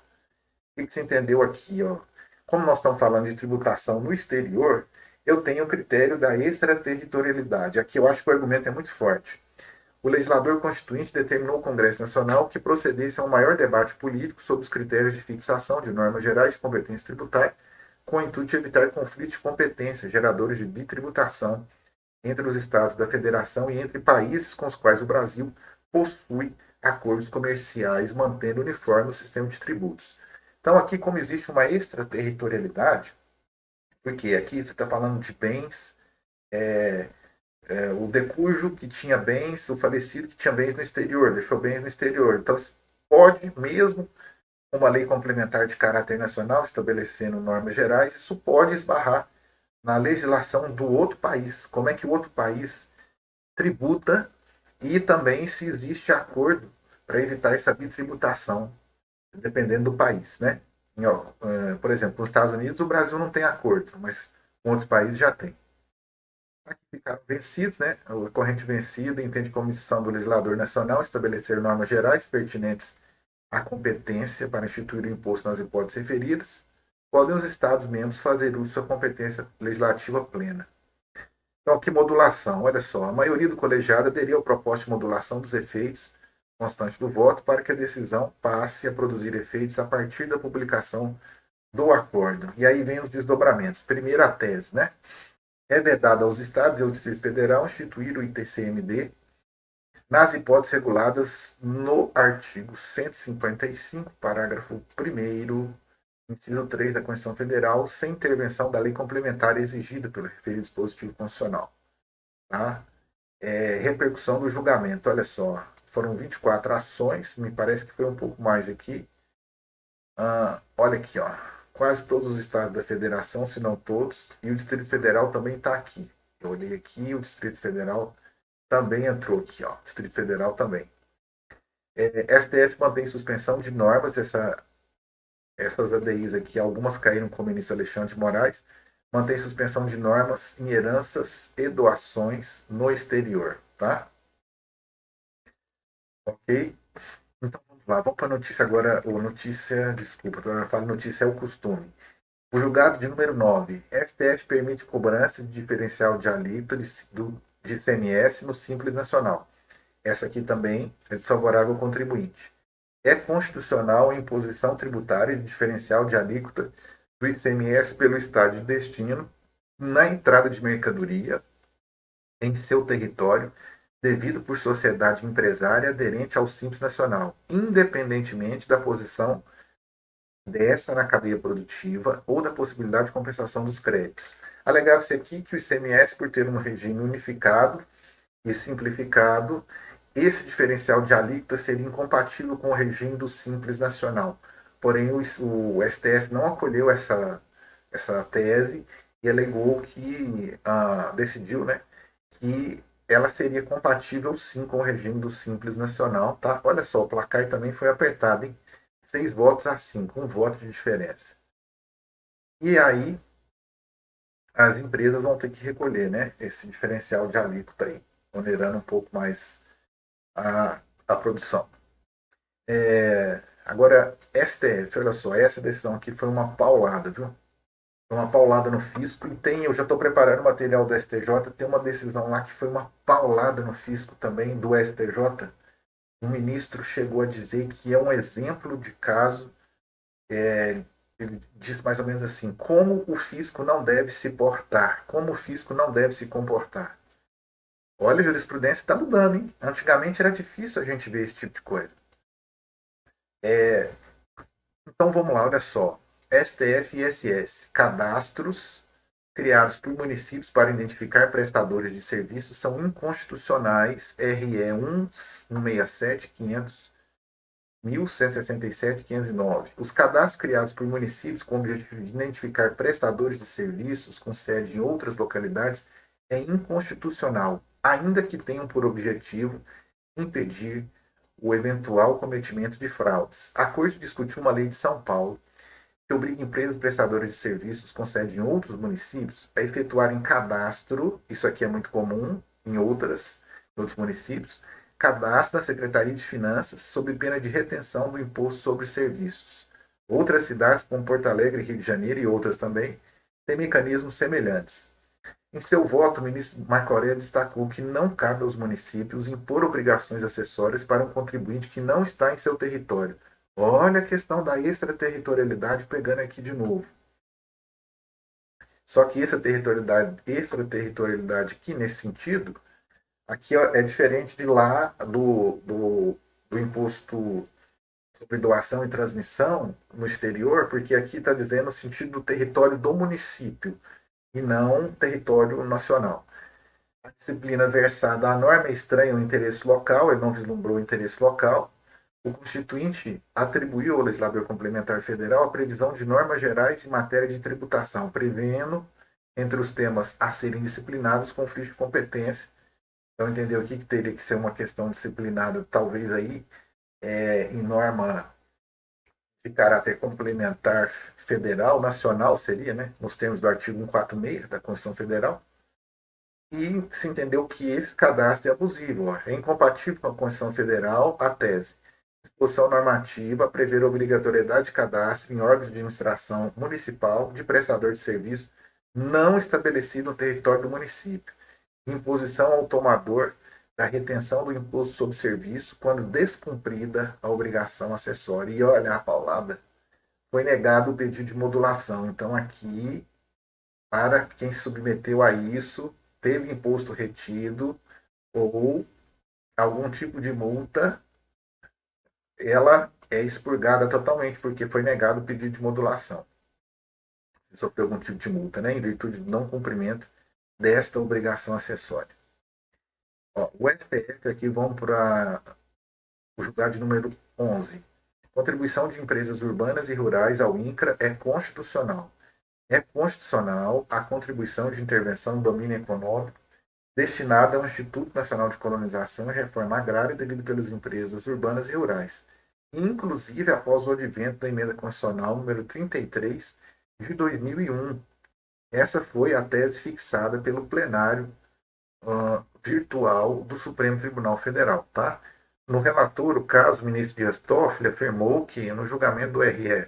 Speaker 1: O que você entendeu aqui? Ó? Como nós estamos falando de tributação no exterior, eu tenho o critério da extraterritorialidade. Aqui eu acho que o argumento é muito forte. o legislador constituinte determinou ao Congresso Nacional que procedesse a um maior debate político sobre os critérios de fixação de normas gerais de competência tributária, com o intuito de evitar conflitos de competência geradores de bitributação entre os estados da federação e entre países com os quais o Brasil possui acordos comerciais, mantendo uniforme o sistema de tributos. Então, aqui, como existe uma extraterritorialidade, porque aqui você está falando de bens, o decújo que tinha bens, o falecido que tinha bens no exterior, deixou bens no exterior. Então, pode, mesmo uma lei complementar de caráter nacional, estabelecendo normas gerais, isso pode esbarrar na legislação do outro país. Como é que o outro país tributa e também se existe acordo para evitar essa bitributação, dependendo do país, né? Por exemplo, nos Estados Unidos, o Brasil não tem acordo, mas com outros países já tem. Aqui ficaram vencidos, né? O corrente vencida entende como missão do legislador nacional estabelecer normas gerais pertinentes à competência para instituir o imposto nas hipóteses referidas. Podem os Estados-membros fazer uso de sua competência legislativa plena. Então, que modulação? Olha só, a maioria do colegiado aderiu ao propósito de modulação dos efeitos constantes do voto para que a decisão passe a produzir efeitos a partir da publicação do acordo. E aí vem os desdobramentos. Primeira tese, né? É vedado aos Estados e ao Distrito Federal instituir o ITCMD nas hipóteses reguladas no artigo 155, parágrafo 1º, inciso 3 da Constituição Federal, sem intervenção da lei complementar exigida pelo referido dispositivo constitucional. Tá? Repercussão do julgamento, olha só, foram 24 ações, me parece que foi um pouco mais aqui. Olha aqui, ó, quase todos os estados da federação, se não todos, e o Distrito Federal também está aqui. Eu olhei aqui, o Distrito Federal também entrou aqui, ó, Distrito Federal também. STF mantém suspensão de normas, essas ADIs aqui, algumas caíram com o ministro Alexandre de Moraes, mantém suspensão de normas em heranças e doações no exterior, tá? Ok? Então vamos lá, vamos para a notícia agora, desculpa, eu falo notícia é o costume. O julgado de número 9, STF permite cobrança de diferencial de alíquota de ICMS no Simples Nacional. Essa aqui também é desfavorável ao contribuinte. É constitucional a imposição tributária de diferencial de alíquota do ICMS pelo estado de destino na entrada de mercadoria em seu território, devido por sociedade empresária aderente ao Simples Nacional, independentemente da posição dessa na cadeia produtiva ou da possibilidade de compensação dos créditos. Alegava-se aqui que o ICMS, por ter um regime unificado e simplificado, esse diferencial de alíquota seria incompatível com o regime do Simples Nacional. Porém, o STF não acolheu essa tese e alegou que, decidiu, né, que ela seria compatível sim com o regime do Simples Nacional. Tá? Olha só, o placar também foi apertado, hein? 6 votos a 5, um voto de diferença. E aí, as empresas vão ter que recolher, né, esse diferencial de alíquota aí, onerando um pouco mais a produção. Agora, STF, olha só, essa decisão aqui foi uma paulada, viu? Foi uma paulada no fisco e eu já estou preparando o material do STJ, tem uma decisão lá que foi uma paulada no fisco também do STJ. O ministro chegou a dizer que é um exemplo de caso, ele disse mais ou menos assim, como o fisco não deve se portar, como o fisco não deve se comportar. Olha, a jurisprudência está mudando, hein? Antigamente era difícil a gente ver esse tipo de coisa. Então vamos lá, olha só. STF e ISS. Cadastros criados por municípios para identificar prestadores de serviços são inconstitucionais. RE 167, 500, 1167, 509. Os cadastros criados por municípios com o objetivo de identificar prestadores de serviços com sede em outras localidades é inconstitucional, ainda que tenham por objetivo impedir o eventual cometimento de fraudes. A Corte discutiu uma lei de São Paulo que obriga empresas prestadoras de serviços com sede em outros municípios a efetuarem cadastro, isso aqui é muito comum em outros municípios, cadastro na Secretaria de Finanças sob pena de retenção do imposto sobre serviços. Outras cidades, como Porto Alegre, Rio de Janeiro e outras também, têm mecanismos semelhantes. Em seu voto, o ministro Marco Aurélio destacou que não cabe aos municípios impor obrigações acessórias para um contribuinte que não está em seu território. Olha a questão da extraterritorialidade pegando aqui de novo. Só que essa extraterritorialidade aqui, nesse sentido, aqui é diferente de lá do imposto sobre doação e transmissão no exterior, porque aqui está dizendo no sentido do território do município e não território nacional. A disciplina versada à norma é estranha ao interesse local, ele não vislumbrou o interesse local. O Constituinte atribuiu ao legislador complementar federal a previsão de normas gerais em matéria de tributação, prevendo, entre os temas a serem disciplinados, conflito de competência. Então, entendeu aqui que teria que ser uma questão disciplinada, talvez aí, em norma de caráter complementar federal, nacional seria, né, nos termos do artigo 146 da Constituição Federal, e se entendeu que esse cadastro é abusivo, ó, é incompatível com a Constituição Federal, a tese. Disposição normativa a prever a obrigatoriedade de cadastro em órgãos de administração municipal de prestador de serviço não estabelecido no território do município. Imposição ao tomador da retenção do imposto sobre serviço quando descumprida a obrigação acessória. E olha a paulada, foi negado o pedido de modulação. Então aqui, para quem se submeteu a isso, teve imposto retido ou algum tipo de multa, ela é expurgada totalmente, porque foi negado o pedido de modulação. Se sofreu algum tipo de multa, né, em virtude do não cumprimento desta obrigação acessória. Ó, o STF aqui, vamos para o julgado de número 11. Contribuição de empresas urbanas e rurais ao INCRA é constitucional. É constitucional a contribuição de intervenção no domínio econômico destinada ao Instituto Nacional de Colonização e Reforma Agrária devido pelas empresas urbanas e rurais, inclusive após o advento da Emenda Constitucional número 33 de 2001. Essa foi a tese fixada pelo plenário virtual do Supremo Tribunal Federal. Tá? No relator, o caso, o ministro Dias Toffoli afirmou que, no julgamento do RE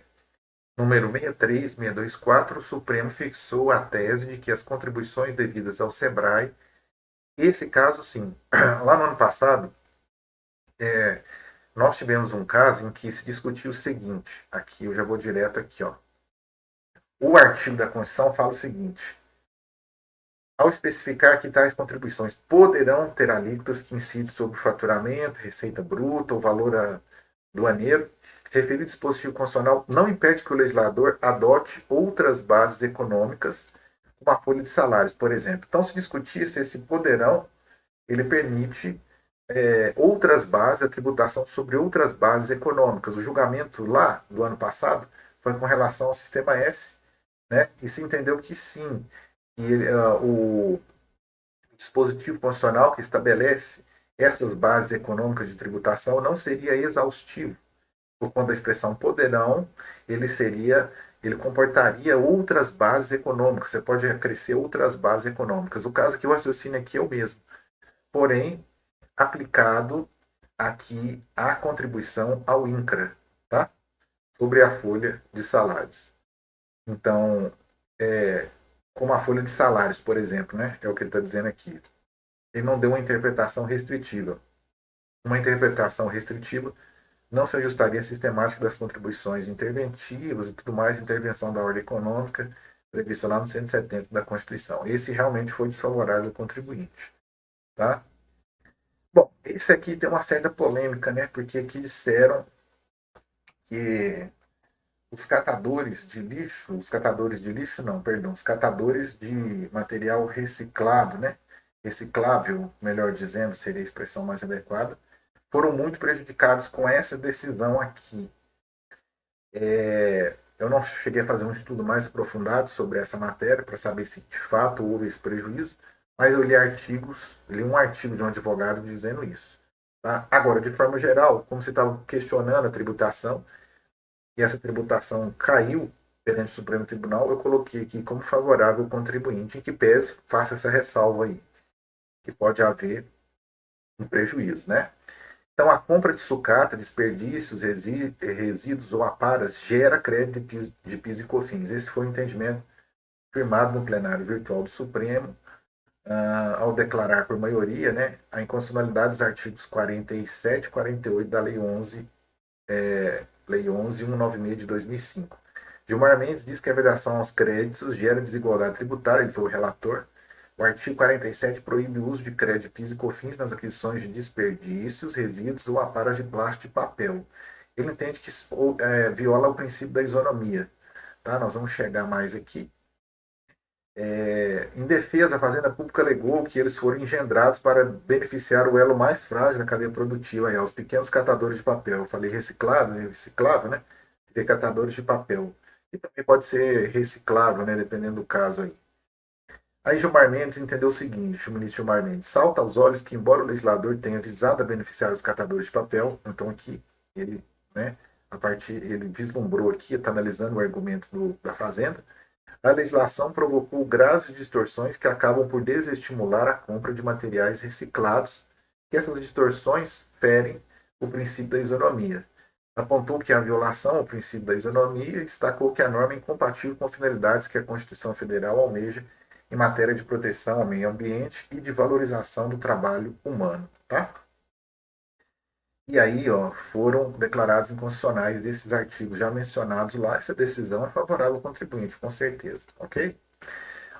Speaker 1: número 63624, o Supremo fixou a tese de que as contribuições devidas ao SEBRAE, esse caso sim, lá no ano passado, nós tivemos um caso em que se discutiu o seguinte, aqui eu já vou direto aqui, ó. O artigo da Constituição fala o seguinte: ao especificar que tais contribuições poderão ter alíquotas que incidem sobre o faturamento, receita bruta ou valor aduaneiro, referido dispositivo constitucional não impede que o legislador adote outras bases econômicas, como a folha de salários, por exemplo. Então, se discutir se esse poderão, ele permite outras bases, a tributação sobre outras bases econômicas. O julgamento lá do ano passado foi com relação ao sistema S, né? E se entendeu que sim, e o dispositivo constitucional que estabelece essas bases econômicas de tributação não seria exaustivo. Por conta da expressão poderão, ele comportaria outras bases econômicas. Você pode acrescer outras bases econômicas. O caso que o raciocínio aqui é o mesmo. Porém, aplicado aqui a contribuição ao INCRA, tá? Sobre a folha de salários. Então, como a folha de salários, por exemplo, né? É o que ele está dizendo aqui. Ele não deu uma interpretação restritiva. Uma interpretação restritiva não se ajustaria à sistemática das contribuições interventivas e tudo mais, intervenção da ordem econômica, prevista lá no 170 da Constituição. Esse realmente foi desfavorável ao contribuinte. Tá? Bom, esse aqui tem uma certa polêmica, né? Porque aqui disseram que os catadores de lixo não, perdão, os catadores de material reciclado, né? Reciclável, melhor dizendo, seria a expressão mais adequada, foram muito prejudicados com essa decisão aqui. Eu não cheguei a fazer um estudo mais aprofundado sobre essa matéria para saber se de fato houve esse prejuízo, mas eu li um artigo de um advogado dizendo isso. Tá? Agora, de forma geral, como você estava questionando a tributação, e essa tributação caiu perante o Supremo Tribunal, eu coloquei aqui como favorável ao contribuinte, em que pese, faça essa ressalva aí, que pode haver um prejuízo, né? Então, a compra de sucata, desperdícios, resíduos ou aparas gera crédito de PIS e COFINS. Esse foi o entendimento firmado no plenário virtual do Supremo ao declarar por maioria, né, a inconstitucionalidade dos artigos 47 e 48 da Lei 11.196 de 2005. Gilmar Mendes diz que a vedação aos créditos gera desigualdade tributária, ele foi o relator. O artigo 47 proíbe o uso de crédito PIS e COFINS nas aquisições de desperdícios, resíduos ou aparelhos de plástico de papel. Ele entende que viola o princípio da isonomia. Tá? Nós vamos chegar mais aqui. Em defesa, a Fazenda Pública alegou que eles foram engendrados para beneficiar o elo mais frágil da cadeia produtiva, aí, os pequenos catadores de papel. Eu falei reciclado, reciclável, né? Seria catadores de papel. E também pode ser reciclável, né? Dependendo do caso aí. Aí Gilmar Mendes entendeu o seguinte, o ministro Gilmar Mendes, salta aos olhos que, embora o legislador tenha visado a beneficiar os catadores de papel, então aqui ele, né, ele vislumbrou aqui, está analisando o argumento da Fazenda, a legislação provocou graves distorções que acabam por desestimular a compra de materiais reciclados, e essas distorções ferem o princípio da isonomia. Apontou que a violação ao princípio da isonomia e destacou que a norma é incompatível com finalidades que a Constituição Federal almeja em matéria de proteção ao meio ambiente e de valorização do trabalho humano. Tá? E aí, ó, foram declarados inconstitucionais desses artigos já mencionados lá. Essa decisão é favorável ao contribuinte, com certeza, ok?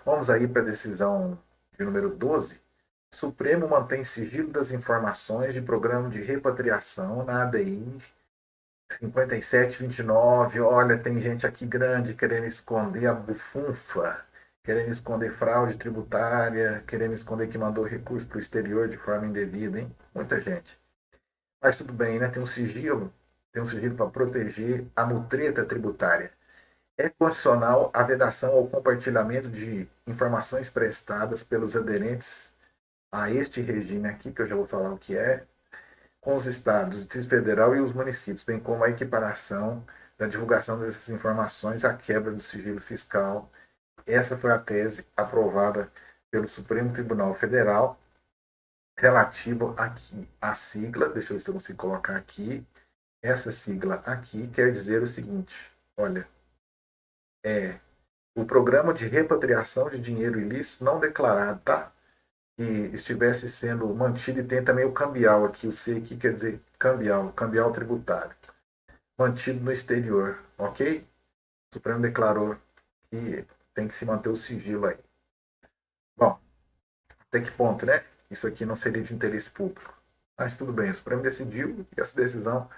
Speaker 1: Vamos aí para a decisão de número 12. Supremo mantém sigilo das informações de programa de repatriação na ADI 5729. Olha, tem gente aqui grande querendo esconder a bufunfa, querendo esconder fraude tributária, querendo esconder que mandou recurso para o exterior de forma indevida, hein? Muita gente. Mas tudo bem, né? Tem um sigilo para proteger a mutreta tributária. É condicional a vedação ou compartilhamento de informações prestadas pelos aderentes a este regime aqui, que eu já vou falar o que é, com os estados, o Distrito Federal e os municípios, bem como a equiparação da divulgação dessas informações à quebra do sigilo fiscal. Essa foi a tese aprovada pelo Supremo Tribunal Federal relativo aqui à sigla, deixa eu ver se eu consigo colocar aqui, essa sigla aqui quer dizer o seguinte, olha, o programa de repatriação de dinheiro ilícito não declarado, tá? Que estivesse sendo mantido, e tem também o cambial aqui, o C aqui quer dizer cambial tributário, mantido no exterior, ok? O Supremo declarou que tem que se manter o sigilo aí. Bom, até que ponto, né? Isso aqui não seria de interesse público. Mas tudo bem, o Supremo decidiu e essa decisão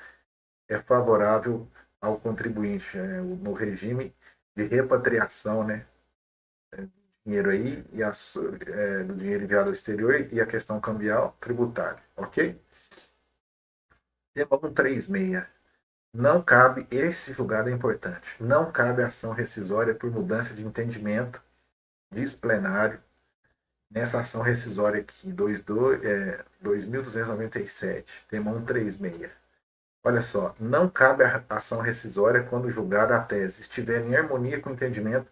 Speaker 1: é favorável ao contribuinte no regime de repatriação, né? Dinheiro aí e do dinheiro enviado ao exterior e a questão cambial tributária, ok? Tema 136. Não cabe, esse julgado é importante, não cabe ação rescisória por mudança de entendimento, diz plenário, nessa ação rescisória aqui, 2.297, tema 136. Olha só, não cabe a ação rescisória quando julgada a tese estiver em harmonia com o entendimento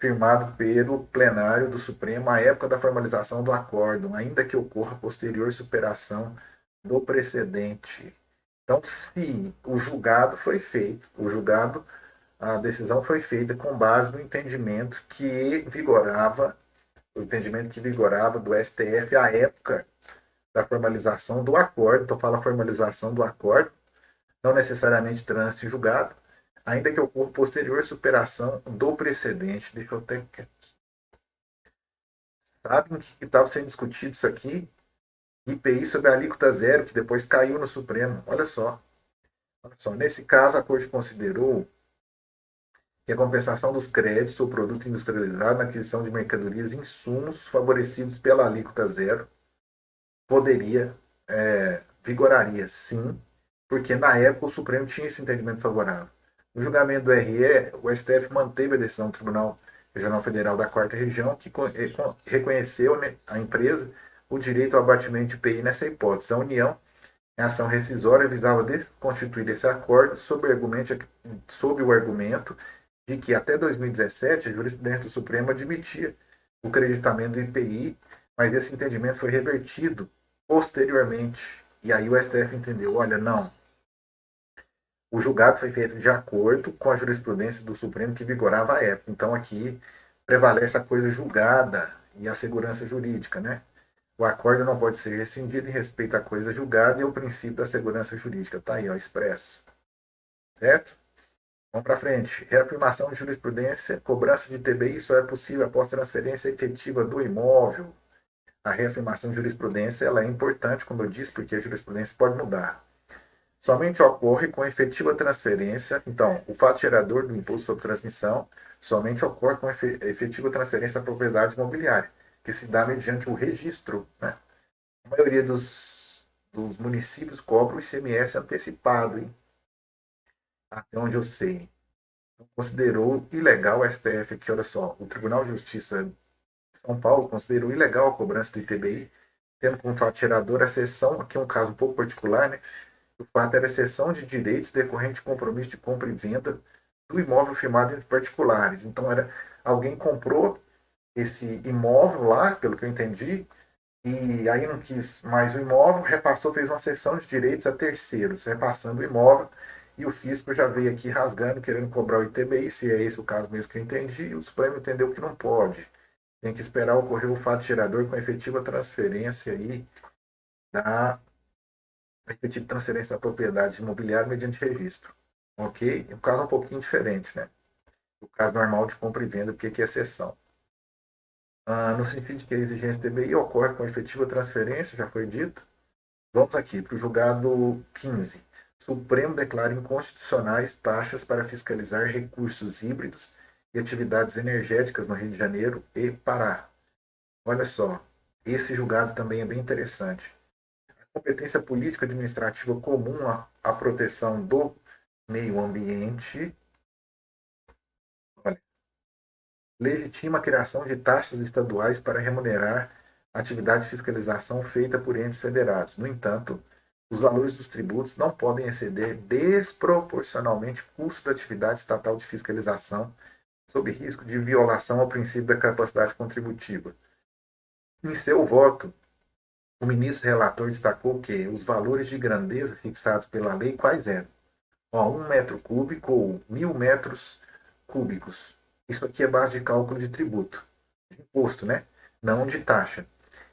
Speaker 1: firmado pelo plenário do Supremo à época da formalização do acórdão, ainda que ocorra posterior superação do precedente. Então, se o julgado foi feito, a decisão foi feita com base no entendimento que vigorava, do STF à época da formalização do acordo, então fala formalização do acordo, não necessariamente trânsito em julgado, ainda que ocorra posterior superação do precedente. Deixa eu até aqui. Sabe o que estava sendo discutido isso aqui? IPI sobre a alíquota zero, que depois caiu no Supremo. Olha só. Nesse caso, a Corte considerou que a compensação dos créditos ou produto industrializado na aquisição de mercadorias e insumos favorecidos pela alíquota zero vigoraria, sim, porque na época o Supremo tinha esse entendimento favorável. No julgamento do RE, o STF manteve a decisão do Tribunal Regional Federal da Quarta Região, que reconheceu, né, a empresa o direito ao abatimento de IPI nessa hipótese. A União, em ação rescisória, visava desconstituir esse acordo sob o argumento de que até 2017 a jurisprudência do Supremo admitia o creditamento do IPI, mas esse entendimento foi revertido posteriormente. E aí o STF entendeu, olha, não, o julgado foi feito de acordo com a jurisprudência do Supremo que vigorava à época. Então aqui prevalece a coisa julgada e a segurança jurídica, né? O acordo não pode ser rescindido em respeito à coisa julgada e ao princípio da segurança jurídica. Tá aí, ó, expresso. Certo? Vamos para frente. Reafirmação de jurisprudência, cobrança de TBI só é possível após transferência efetiva do imóvel. A reafirmação de jurisprudência ela é importante, como eu disse, porque a jurisprudência pode mudar. Somente ocorre com efetiva transferência. Então, o fato gerador do imposto sobre transmissão somente ocorre com efetiva transferência da propriedade imobiliária, que se dá mediante o registro, né? A maioria dos municípios cobra o ICMS antecipado, hein? Até onde eu sei. Considerou ilegal o STF aqui, olha só, o Tribunal de Justiça de São Paulo considerou ilegal a cobrança do ITBI, tendo como fato gerador a cessão, aqui é um caso um pouco particular, né? O fato era a cessão de direitos decorrente de compromisso de compra e venda do imóvel firmado entre particulares. Então, era alguém comprou esse imóvel lá, pelo que eu entendi, e aí não quis mais o imóvel, repassou, fez uma cessão de direitos a terceiros, repassando o imóvel, e o fisco já veio aqui rasgando, querendo cobrar o ITBI, se é esse o caso mesmo que eu entendi, e o Supremo entendeu que não pode. Tem que esperar ocorrer o fato gerador com efetiva transferência aí da efetiva transferência da propriedade imobiliária mediante registro. Ok? O caso é um pouquinho diferente, né? O caso normal de compra e venda, porque aqui é exceção. No sentido de que a exigência do DBI ocorre com efetiva transferência, já foi dito. Vamos aqui para o julgado 15. Supremo declara inconstitucionais taxas para fiscalizar recursos híbridos e atividades energéticas no Rio de Janeiro e Pará. Olha só, esse julgado também é bem interessante. A competência política administrativa comum à proteção do meio ambiente, olha, legitima a criação de taxas estaduais para remunerar a atividade de fiscalização feita por entes federados. No entanto, os valores dos tributos não podem exceder desproporcionalmente o custo da atividade estatal de fiscalização, sob risco de violação ao princípio da capacidade contributiva. Em seu voto, o ministro relator destacou que os valores de grandeza fixados pela lei quais eram? 1 metro cúbico ou 1.000 metros cúbicos. Isso aqui é base de cálculo de tributo, de imposto, né? Não de taxa.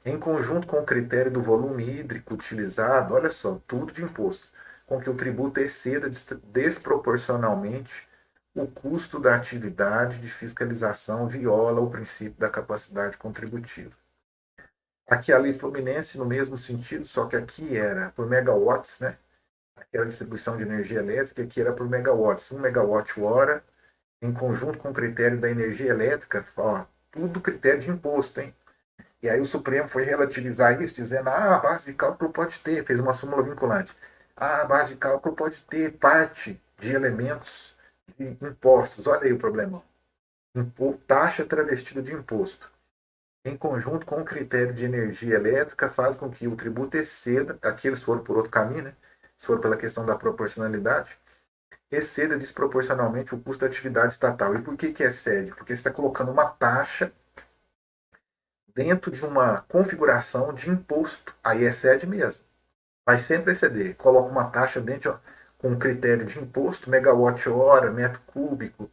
Speaker 1: Em conjunto com o critério do volume hídrico utilizado, olha só, tudo de imposto, com que o tributo exceda desproporcionalmente o custo da atividade de fiscalização viola o princípio da capacidade contributiva. Aqui a lei fluminense no mesmo sentido, só que aqui era por megawatts, né? Aquela distribuição de energia elétrica, que era por megawatts, 1 megawatt-hora, em conjunto com o critério da energia elétrica, ó, tudo critério de imposto, hein? E aí o Supremo foi relativizar isso, dizendo, a base de cálculo pode ter, fez uma súmula vinculante. A base de cálculo pode ter parte de elementos de impostos. Olha aí o problema. Taxa travestida de imposto. Em conjunto com o critério de energia elétrica, faz com que o tributo exceda, aqui eles foram por outro caminho, né? Se for pela questão da proporcionalidade, exceda desproporcionalmente o custo da atividade estatal. E por que excede? Porque você está colocando uma taxa dentro de uma configuração de imposto. Aí excede mesmo. Vai sempre exceder. Coloca uma taxa dentro, ó, com um critério de imposto, megawatt-hora, metro cúbico,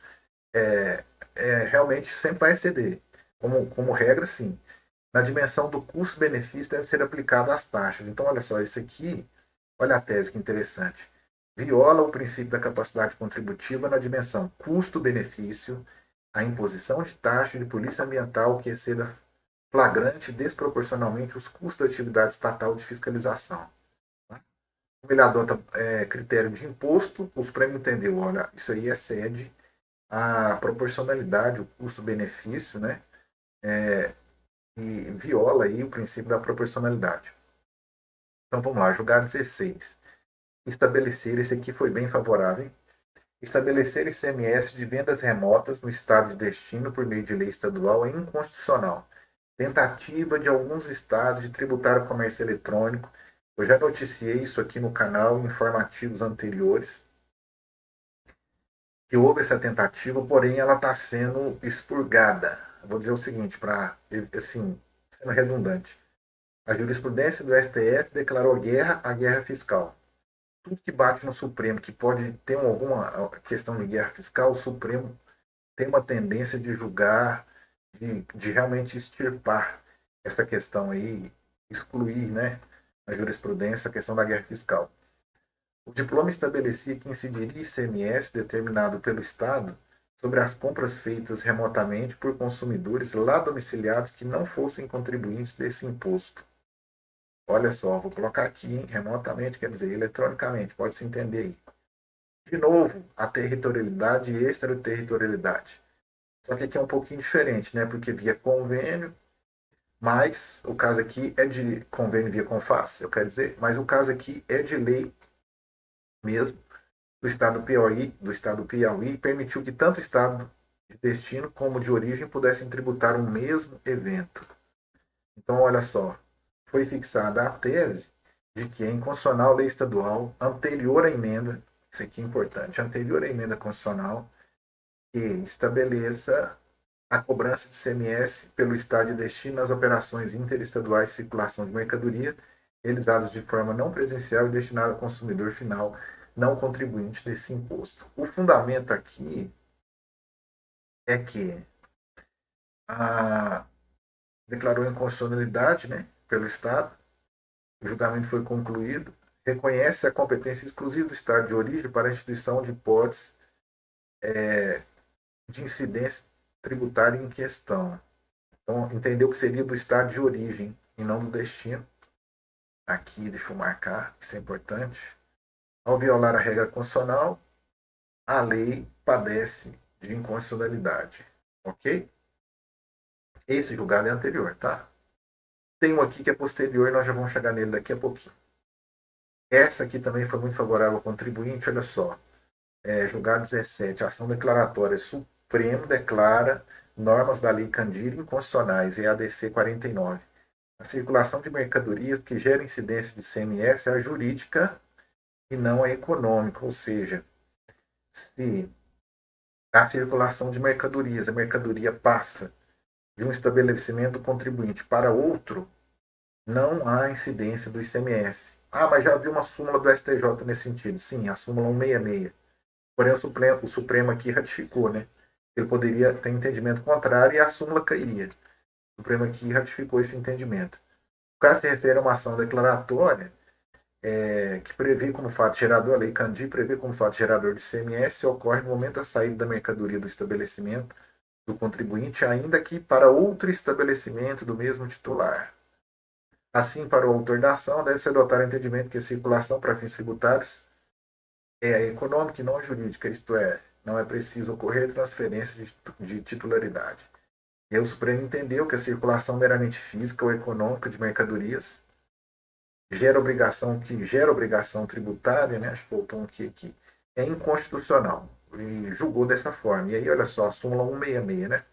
Speaker 1: realmente sempre vai exceder. Como regra, sim. Na dimensão do custo-benefício deve ser aplicada as taxas. Então, olha só, isso aqui, olha a tese que interessante. Viola o princípio da capacidade contributiva na dimensão custo-benefício, a imposição de taxa de polícia ambiental que exceda flagrante desproporcionalmente os custos da atividade estatal de fiscalização. Como ele adota critério de imposto, o Supremo entendeu, olha, isso aí excede a proporcionalidade, o custo-benefício, né? E viola aí o princípio da proporcionalidade. Então vamos lá, julgado 16. Estabelecer, esse aqui foi bem favorável, hein? Estabelecer ICMS de vendas remotas no estado de destino por meio de lei estadual é inconstitucional. Tentativa de alguns estados de tributar o comércio eletrônico. Eu já noticiei isso aqui no canal em informativos anteriores, que houve essa tentativa, porém ela está sendo expurgada. Eu vou dizer o seguinte, para, assim, sendo redundante. A jurisprudência do STF declarou guerra à guerra fiscal. Tudo que bate no Supremo, que pode ter alguma questão de guerra fiscal, o Supremo tem uma tendência de julgar de realmente extirpar essa questão aí, excluir, né, na jurisprudência a questão da guerra fiscal. O diploma estabelecia que incidiria ICMS determinado pelo Estado sobre as compras feitas remotamente por consumidores lá domiciliados que não fossem contribuintes desse imposto. Olha só, vou colocar aqui, hein, remotamente, quer dizer, eletronicamente, pode-se entender aí. De novo, a territorialidade e extraterritorialidade. Só que aqui é um pouquinho diferente, né? Porque via convênio, mas o caso aqui é de convênio via CONFAS, eu quero dizer, mas o caso aqui é de lei mesmo do estado do Piauí permitiu que tanto o estado de destino como de origem pudessem tributar o mesmo evento. Então, olha só, foi fixada a tese de que é inconstitucional lei estadual anterior à emenda, isso aqui é importante, anterior à emenda constitucional, que estabeleça a cobrança de CMS pelo estado de destino nas operações interestaduais de circulação de mercadoria realizadas de forma não presencial e destinada ao consumidor final não contribuinte desse imposto. O fundamento aqui é que a declarou inconstitucionalidade, né, pelo Estado, o julgamento foi concluído, reconhece a competência exclusiva do Estado de origem para a instituição de hipóteses de incidência tributária em questão. Então, entendeu que seria do Estado de origem e não do destino. Aqui, deixa eu marcar, isso é importante. Ao violar a regra constitucional, a lei padece de inconstitucionalidade. Ok? Esse julgado é anterior, tá? Tem um aqui que é posterior, nós já vamos chegar nele daqui a pouquinho. Essa aqui também foi muito favorável ao contribuinte, olha só. Julgado 17, ação declaratória. Supremo declara normas da Lei Candir inconstitucionais, EADC 49. A circulação de mercadorias que gera incidência de CMS é a jurídica e não a econômica, ou seja, se a circulação de mercadorias, a mercadoria passa de um estabelecimento contribuinte para outro, não há incidência do ICMS. Ah, mas já havia uma súmula do STJ nesse sentido. Sim, a súmula 166. Porém, o Supremo aqui ratificou, né? Ele poderia ter entendimento contrário e a súmula cairia. O Supremo aqui ratificou esse entendimento. O caso se refere a uma ação declaratória que prevê como fato gerador, a Lei Candir prevê como fato gerador de ICMS ocorre no momento da saída da mercadoria do estabelecimento do contribuinte, ainda que para outro estabelecimento do mesmo titular. Assim, para o autor da ação, deve-se adotar o entendimento que a circulação para fins tributários é econômica e não jurídica, isto é, não é preciso ocorrer transferência de titularidade. E aí o Supremo entendeu que a circulação meramente física ou econômica de mercadorias gera obrigação tributária, né? Acho que voltou aqui, é inconstitucional. E julgou dessa forma. E aí, olha só, a súmula 166, né?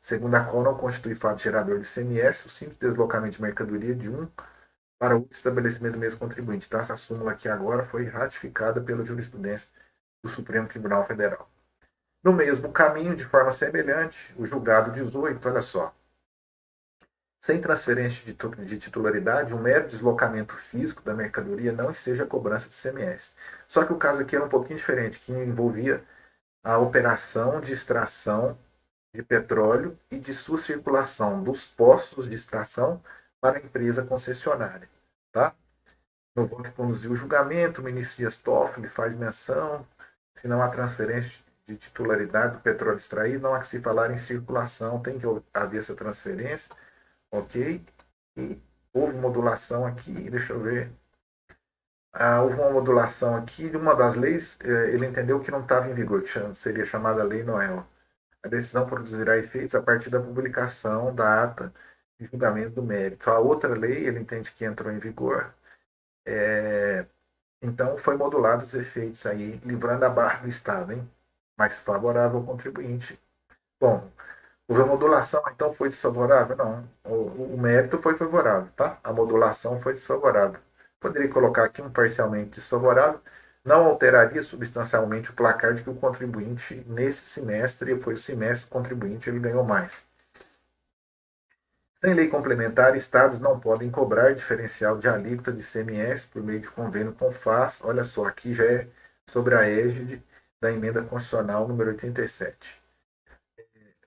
Speaker 1: Segundo a qual não constitui fato gerador de CMS o simples deslocamento de mercadoria de um para outro estabelecimento do mesmo contribuinte. Tá? Essa súmula aqui agora foi ratificada pela jurisprudência do Supremo Tribunal Federal. No mesmo caminho, de forma semelhante, o julgado 18, olha só. Sem transferência de titularidade, um mero deslocamento físico da mercadoria não seja cobrança de CMS. Só que o caso aqui era um pouquinho diferente, que envolvia a operação de extração de petróleo e de sua circulação dos postos de extração para a empresa concessionária. Tá? No voto que conduziu o julgamento, o ministro Dias Toffoli faz menção, se não há transferência de titularidade do petróleo extraído, não há que se falar em circulação, tem que haver essa transferência, ok? E houve modulação aqui, deixa eu ver. Houve uma modulação aqui de uma das leis, ele entendeu que não estava em vigor, que seria chamada Lei Noel. A decisão produzirá efeitos a partir da publicação da ata de julgamento do mérito. A outra lei, ele entende que entrou em vigor, então foi modulado os efeitos aí, livrando a barra do Estado, hein? Mais favorável ao contribuinte. Bom, houve a modulação, então foi desfavorável? Não. O mérito foi favorável, tá? A modulação foi desfavorável. Poderia colocar aqui um parcialmente desfavorável, não alteraria substancialmente o placar de que o contribuinte, nesse semestre, foi o semestre do contribuinte, ele ganhou mais. Sem lei complementar, estados não podem cobrar diferencial de alíquota de CMS por meio de convênio com FAS. Olha só, aqui já é sobre a égide da emenda constitucional número 87.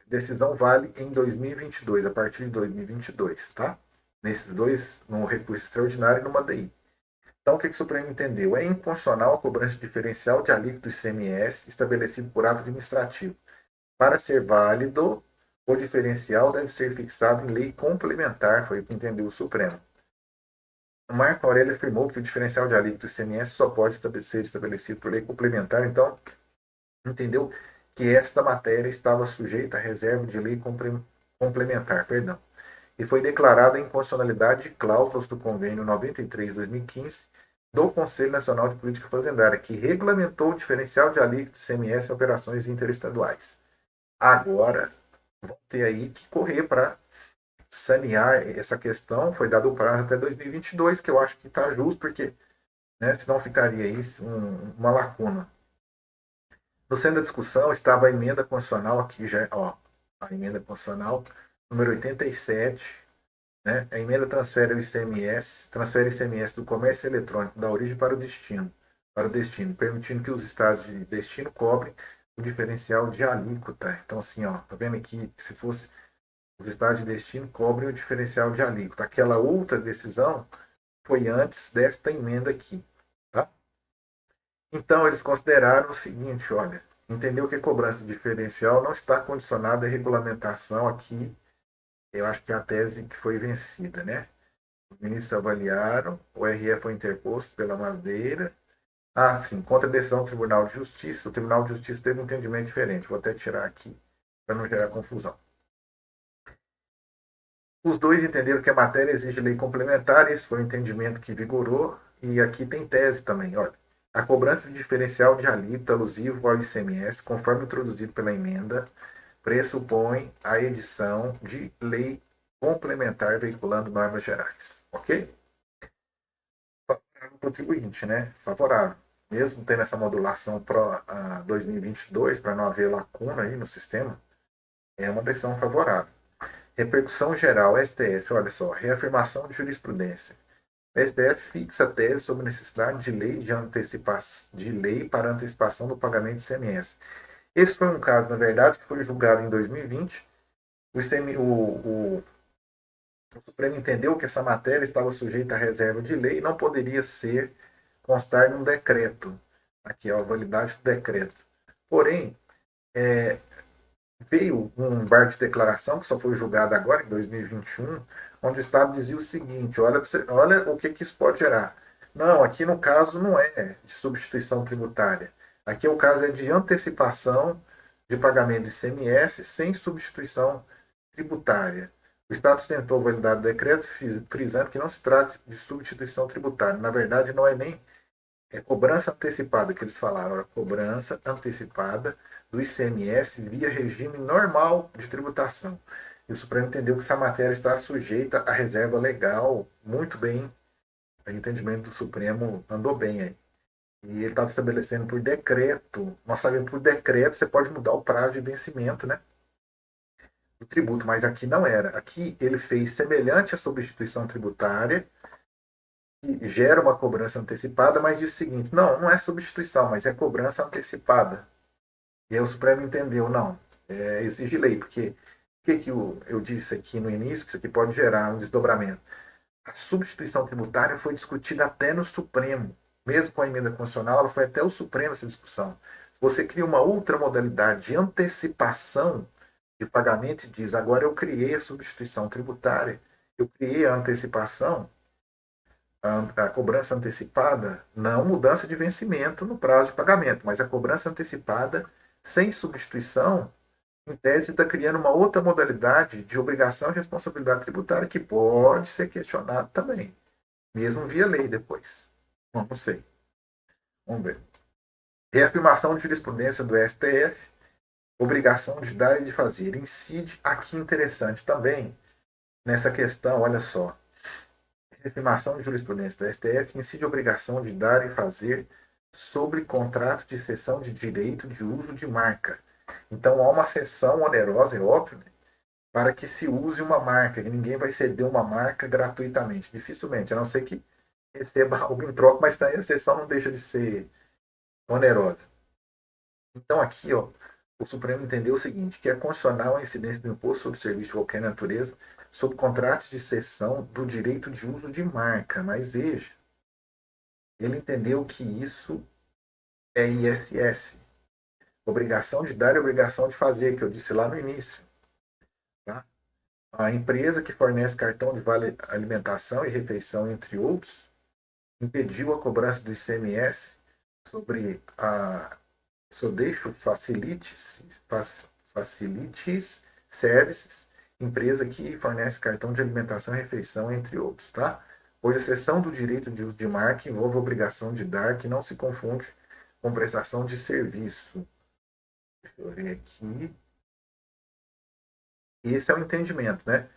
Speaker 1: decisão vale em 2022, a partir de 2022, tá? Nesses dois, no recurso extraordinário e numa DI. Então, o que o Supremo entendeu? É inconstitucional a cobrança diferencial de alíquota do ICMS estabelecido por ato administrativo. Para ser válido, o diferencial deve ser fixado em lei complementar, foi o que entendeu o Supremo. Marco Aurélio afirmou que o diferencial de alíquota do ICMS só pode ser estabelecido por lei complementar, então entendeu que esta matéria estava sujeita à reserva de lei complementar, perdão, e foi declarada a inconstitucionalidade de cláusulas do convênio 93/2015 do Conselho Nacional de Política Fazendária, que regulamentou o diferencial de alíquota do ICMS em operações interestaduais. Agora, vão ter aí que correr para sanear essa questão. Foi dado o prazo até 2022, que eu acho que está justo, porque senão ficaria aí uma lacuna. No centro da discussão estava a emenda constitucional aqui, já, ó, a emenda constitucional número 87, né? A emenda transfere o ICMS, transfere o ICMS do comércio eletrônico da origem para o destino, permitindo que os estados de destino cobrem o diferencial de alíquota. Então, assim, ó, tá vendo aqui, se fosse os estados de destino cobrem o diferencial de alíquota. Aquela outra decisão foi antes desta emenda aqui, tá? Então, eles consideraram o seguinte, olha, entendeu que a cobrança diferencial não está condicionada à regulamentação aqui. Eu acho que é a tese que foi vencida, né? Os ministros avaliaram, o RE foi interposto pela Madeira. Ah, sim, contra a decisão do Tribunal de Justiça. O Tribunal de Justiça teve um entendimento diferente. Vou até tirar aqui para não gerar confusão. Os dois entenderam que a matéria exige lei complementar, esse foi o entendimento que vigorou, e aqui tem tese também, olha. A cobrança de diferencial de alíquota alusivo ao ICMS, conforme introduzido pela emenda, pressupõe a edição de lei complementar veiculando normas gerais. Ok? Favorável ao contribuinte, né? Favorável. Mesmo tendo essa modulação para 2022, para não haver lacuna aí no sistema, é uma decisão favorável. Repercussão geral, STF, olha só, reafirmação de jurisprudência. O STF fixa a tese sobre a necessidade de lei para antecipação do pagamento de ICMS. Esse foi um caso, na verdade, que foi julgado em 2020. O Supremo entendeu que essa matéria estava sujeita à reserva de lei e não poderia constar num decreto. Aqui, ó, a validade do decreto. Porém, veio um embargo de declaração, que só foi julgado agora, em 2021, onde o Estado dizia o seguinte, olha o que isso pode gerar. Não, aqui no caso não é de substituição tributária. Aqui o caso é de antecipação de pagamento de ICMS sem substituição tributária. O Estado sustentou a validade do decreto, frisando que não se trata de substituição tributária. Na verdade, não é nem cobrança antecipada que eles falaram, era cobrança antecipada do ICMS via regime normal de tributação. E o Supremo entendeu que essa matéria está sujeita à reserva legal, muito bem. O entendimento do Supremo andou bem aí. E ele estava estabelecendo por decreto. Nós sabemos que por decreto você pode mudar o prazo de vencimento, né, do tributo, mas aqui não era. Aqui ele fez semelhante à substituição tributária, que gera uma cobrança antecipada, mas diz o seguinte: não é substituição, mas é cobrança antecipada. E aí o Supremo entendeu, não, exige lei, porque o que eu disse aqui no início, que isso aqui pode gerar um desdobramento. A substituição tributária foi discutida até no Supremo. Mesmo com a emenda constitucional, ela foi até o Supremo essa discussão. Se você cria uma outra modalidade de antecipação de pagamento e diz, agora eu criei a substituição tributária, eu criei a antecipação, a cobrança antecipada, não mudança de vencimento no prazo de pagamento, mas a cobrança antecipada sem substituição, em tese, está criando uma outra modalidade de obrigação e responsabilidade tributária que pode ser questionada também, mesmo via lei depois. Bom, não sei. Vamos ver. Reafirmação de jurisprudência do STF, obrigação de dar e de fazer. Incide aqui interessante também nessa questão, olha só. Reafirmação de jurisprudência do STF incide a obrigação de dar e fazer sobre contrato de cessão de direito de uso de marca. Então há uma cessão onerosa, é óbvio, né, para que se use uma marca, que ninguém vai ceder uma marca gratuitamente. Dificilmente, a não ser que receba algo em troca, mas daí a cessão não deixa de ser onerosa. Então aqui, ó, o Supremo entendeu o seguinte, que é constitucional a incidência do imposto sobre serviço de qualquer natureza sobre contratos de cessão do direito de uso de marca. Mas veja, ele entendeu que isso é ISS, obrigação de dar e obrigação de fazer, que eu disse lá no início. Tá? A empresa que fornece cartão de vale alimentação e refeição, entre outros, impediu a cobrança do ICMS sobre a Sodexo Facilities Services, empresa que fornece cartão de alimentação e refeição, entre outros, tá? Pois a cessão do direito de uso de marca envolve a obrigação de dar, que não se confunde com prestação de serviço. Deixa eu ver aqui. Esse é o entendimento, né?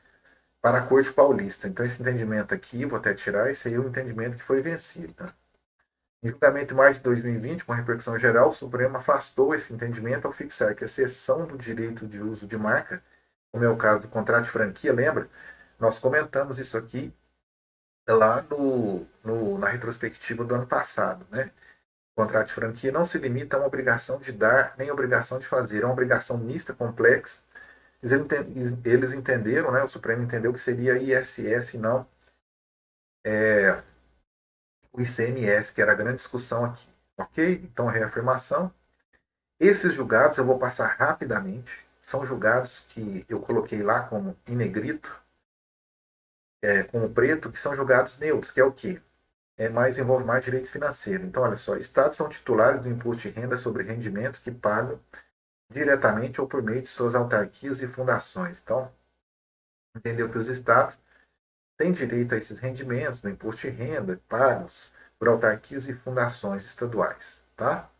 Speaker 1: Para a Corte Paulista. Então, esse entendimento aqui, vou até tirar, esse aí é o entendimento que foi vencido. Tá? Em julgamento de março de 2020, com repercussão geral, o Supremo afastou esse entendimento ao fixar que a cessão do direito de uso de marca, como é o caso do contrato de franquia, lembra? Nós comentamos isso aqui lá na retrospectiva do ano passado. Né? O contrato de franquia não se limita a uma obrigação de dar nem a obrigação de fazer, é uma obrigação mista, complexa. Eles entenderam, né? O Supremo entendeu que seria ISS e não o ICMS, que era a grande discussão aqui. Ok? Então, reafirmação. Esses julgados eu vou passar rapidamente. São julgados que eu coloquei lá como em negrito, como preto, que são julgados neutros, que é o quê? Envolve mais direito financeiro. Então, olha só, estados são titulares do imposto de renda sobre rendimentos que pagam diretamente ou por meio de suas autarquias e fundações. Então, entendeu que os estados têm direito a esses rendimentos do imposto de renda pagos por autarquias e fundações estaduais. Tá?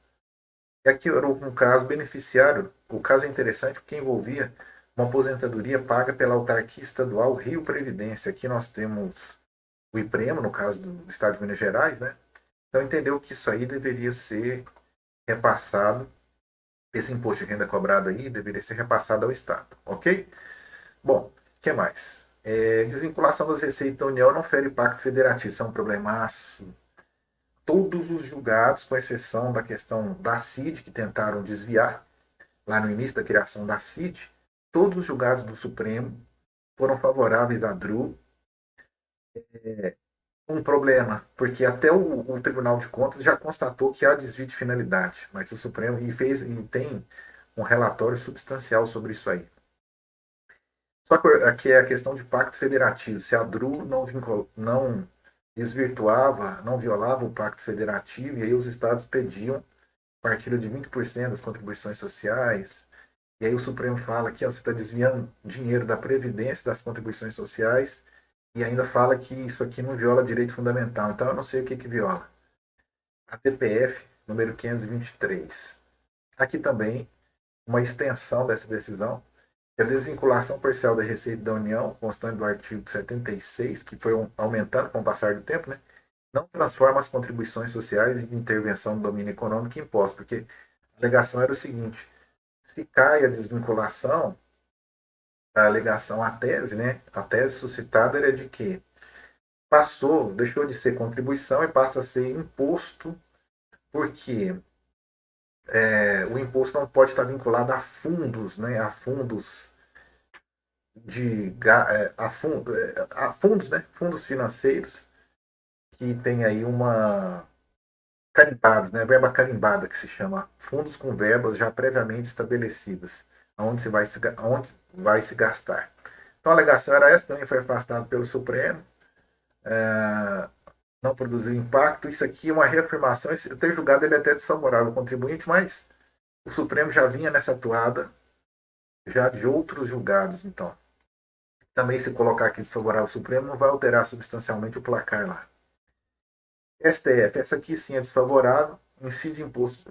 Speaker 1: E aqui era um caso beneficiário. O caso é interessante porque envolvia uma aposentadoria paga pela autarquia estadual Rio Previdência. Aqui nós temos o IPREMA, no caso do Estado de Minas Gerais, né? Então entendeu que isso aí deveria ser repassado, esse imposto de renda cobrado aí deveria ser repassado ao Estado, ok? Bom, o que mais? Desvinculação das receitas da União não fere pacto federativo, isso é um problemaço. Todos os julgados, com exceção da questão da CID, que tentaram desviar, lá no início da criação da CID, todos os julgados do Supremo foram favoráveis a DRU. Um problema, porque até o Tribunal de Contas já constatou que há desvio de finalidade, mas o Supremo e tem um relatório substancial sobre isso aí. Só que aqui é a questão de pacto federativo. Se a DRU não desvirtuava, não violava o pacto federativo, e aí os estados pediam partilha de 20% das contribuições sociais, e aí o Supremo fala que você está desviando dinheiro da Previdência, das contribuições sociais, e ainda fala que isso aqui não viola direito fundamental. Então eu não sei o que, que viola. A TPF, número 523. Aqui também, uma extensão dessa decisão, que a desvinculação parcial da receita da União, constante do artigo 76, que foi aumentando com o passar do tempo, né, não transforma as contribuições sociais em intervenção do domínio econômico em imposto, porque a alegação era o seguinte: se cai a desvinculação, a alegação, a tese, né? A tese suscitada era de que deixou de ser contribuição e passa a ser imposto, porque o imposto não pode estar vinculado a fundos, né? A fundos a fundos, né? Fundos financeiros que tem aí uma carimbados, né? Verba carimbada que se chama fundos com verbas já previamente estabelecidas, onde vai se gastar. Então a alegação era essa, também foi afastado pelo Supremo, não produziu impacto. Isso aqui é uma reafirmação. O ter julgado ele é até desfavorável ao contribuinte, mas o Supremo já vinha nessa atuada já de outros julgados, então. Também se colocar aqui desfavorável ao Supremo não vai alterar substancialmente o placar lá. STF, essa aqui sim é desfavorável. Incide imposto.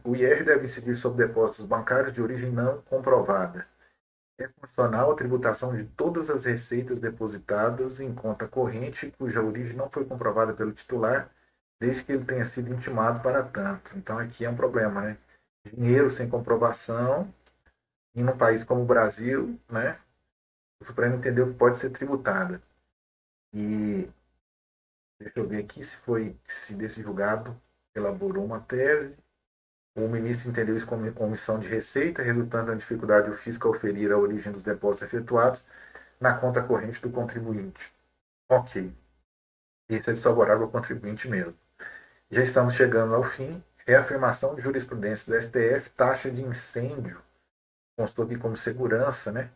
Speaker 1: O IR deve incidir sobre depósitos bancários de origem não comprovada. É funcional a tributação de todas as receitas depositadas em conta corrente cuja origem não foi comprovada pelo titular, desde que ele tenha sido intimado para tanto. Então aqui é um problema, né? Dinheiro sem comprovação, em um país como o Brasil, né? O Supremo entendeu que pode ser tributada. E deixa eu ver aqui se desse julgado elaborou uma tese. O ministro entendeu isso como omissão de receita, resultando na dificuldade do fisco a oferir a origem dos depósitos efetuados na conta corrente do contribuinte. Ok. Isso é desfavorável ao contribuinte mesmo. Já estamos chegando ao fim. É a afirmação de jurisprudência do STF, taxa de incêndio. Constou aqui como segurança, né?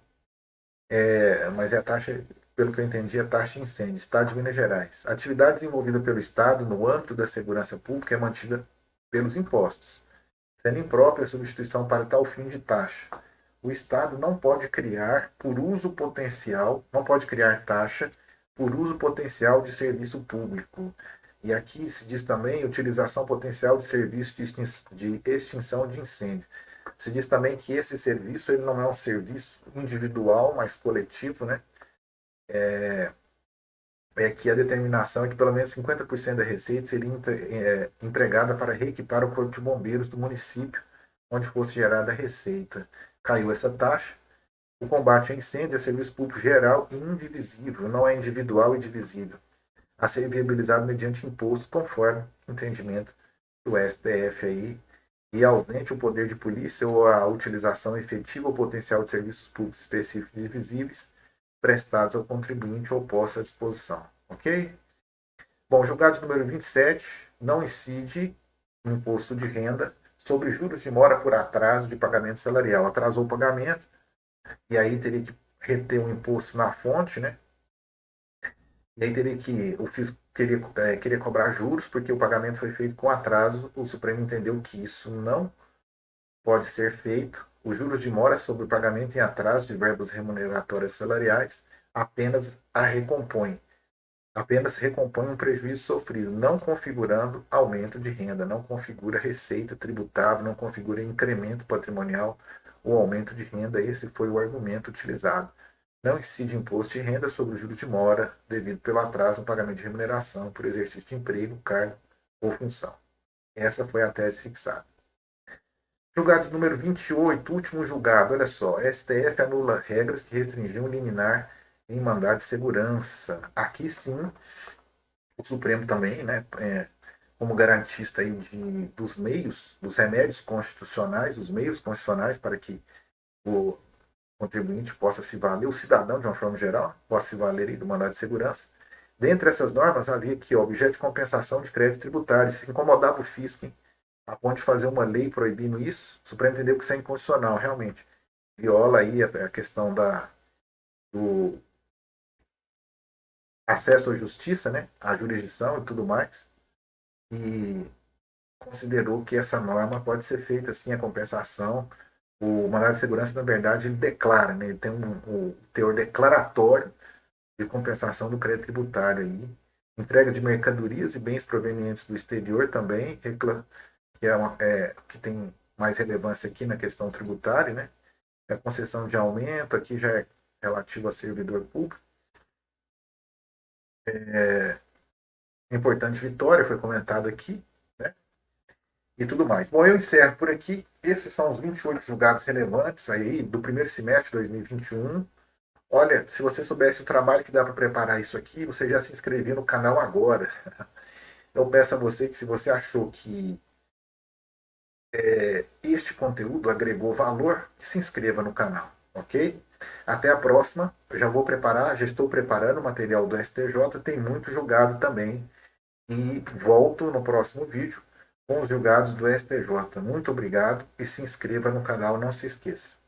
Speaker 1: Mas é a taxa, pelo que eu entendi, é a taxa de incêndio. Estado de Minas Gerais. A atividade desenvolvida pelo Estado no âmbito da segurança pública é mantida pelos impostos, sendo imprópria a substituição para tal fim de taxa. O Estado não pode criar por uso potencial, não pode criar taxa por uso potencial de serviço público. E aqui se diz também utilização potencial de serviço de extinção de incêndio. Se diz também que esse serviço ele não é um serviço individual, mas coletivo, né? Que a determinação é que pelo menos 50% da receita seria empregada para reequipar o corpo de bombeiros do município onde fosse gerada a receita. Caiu essa taxa. O combate a incêndio é serviço público geral e indivisível, não é individual e divisível, a ser viabilizado mediante imposto, conforme entendimento do STF aí, e ausente o poder de polícia ou a utilização efetiva ou potencial de serviços públicos específicos e divisíveis prestados ao contribuinte ou postos à disposição. Ok? Bom, julgado número 27, não incide no imposto de renda sobre juros de mora por atraso de pagamento salarial. Atrasou o pagamento, e aí teria que reter um imposto na fonte, né? E aí teria que, o fisco queria cobrar juros, porque o pagamento foi feito com atraso. O Supremo entendeu que isso não pode ser feito. Os juros de mora sobre o pagamento em atraso de verbas remuneratórias salariais apenas recompõe um prejuízo sofrido, não configurando aumento de renda, não configura receita tributável, não configura incremento patrimonial ou aumento de renda. Esse foi o argumento utilizado. Não incide imposto de renda sobre o juro de mora devido pelo atraso no pagamento de remuneração por exercício de emprego, cargo ou função. Essa foi a tese fixada. Julgado número 28, último julgado, olha só, STF anula regras que restringiam liminar em mandado de segurança. Aqui sim, o Supremo também, né, como garantista aí dos meios, dos remédios constitucionais, os meios constitucionais para que o contribuinte possa se valer, o cidadão de uma forma geral, possa se valer aí do mandado de segurança. Dentre essas normas havia aqui ó, objeto de compensação de créditos tributários, se incomodava o fisco, hein, a ponto de fazer uma lei proibindo isso. O Supremo entendeu que isso é inconstitucional, realmente. Viola aí a questão do acesso à justiça, né, à jurisdição e tudo mais, e considerou que essa norma pode ser feita assim, a compensação. O mandado de segurança, na verdade, ele declara, né, ele tem um teor declaratório de compensação do crédito tributário aí, entrega de mercadorias e bens provenientes do exterior também, que tem mais relevância aqui na questão tributária, né? A concessão de aumento aqui já é relativo a servidor público. Importante vitória, foi comentado aqui, né? E tudo mais. Bom, eu encerro por aqui. Esses são os 28 julgados relevantes aí do primeiro semestre de 2021. Olha, se você soubesse o trabalho que dá para preparar isso aqui, você já se inscrevia no canal agora. Eu peço a você que, se você achou que este conteúdo agregou valor, se inscreva no canal, ok? Até a próxima. Já estou preparando o material do STJ, tem muito julgado também. E volto no próximo vídeo com os julgados do STJ. Muito obrigado e se inscreva no canal, não se esqueça.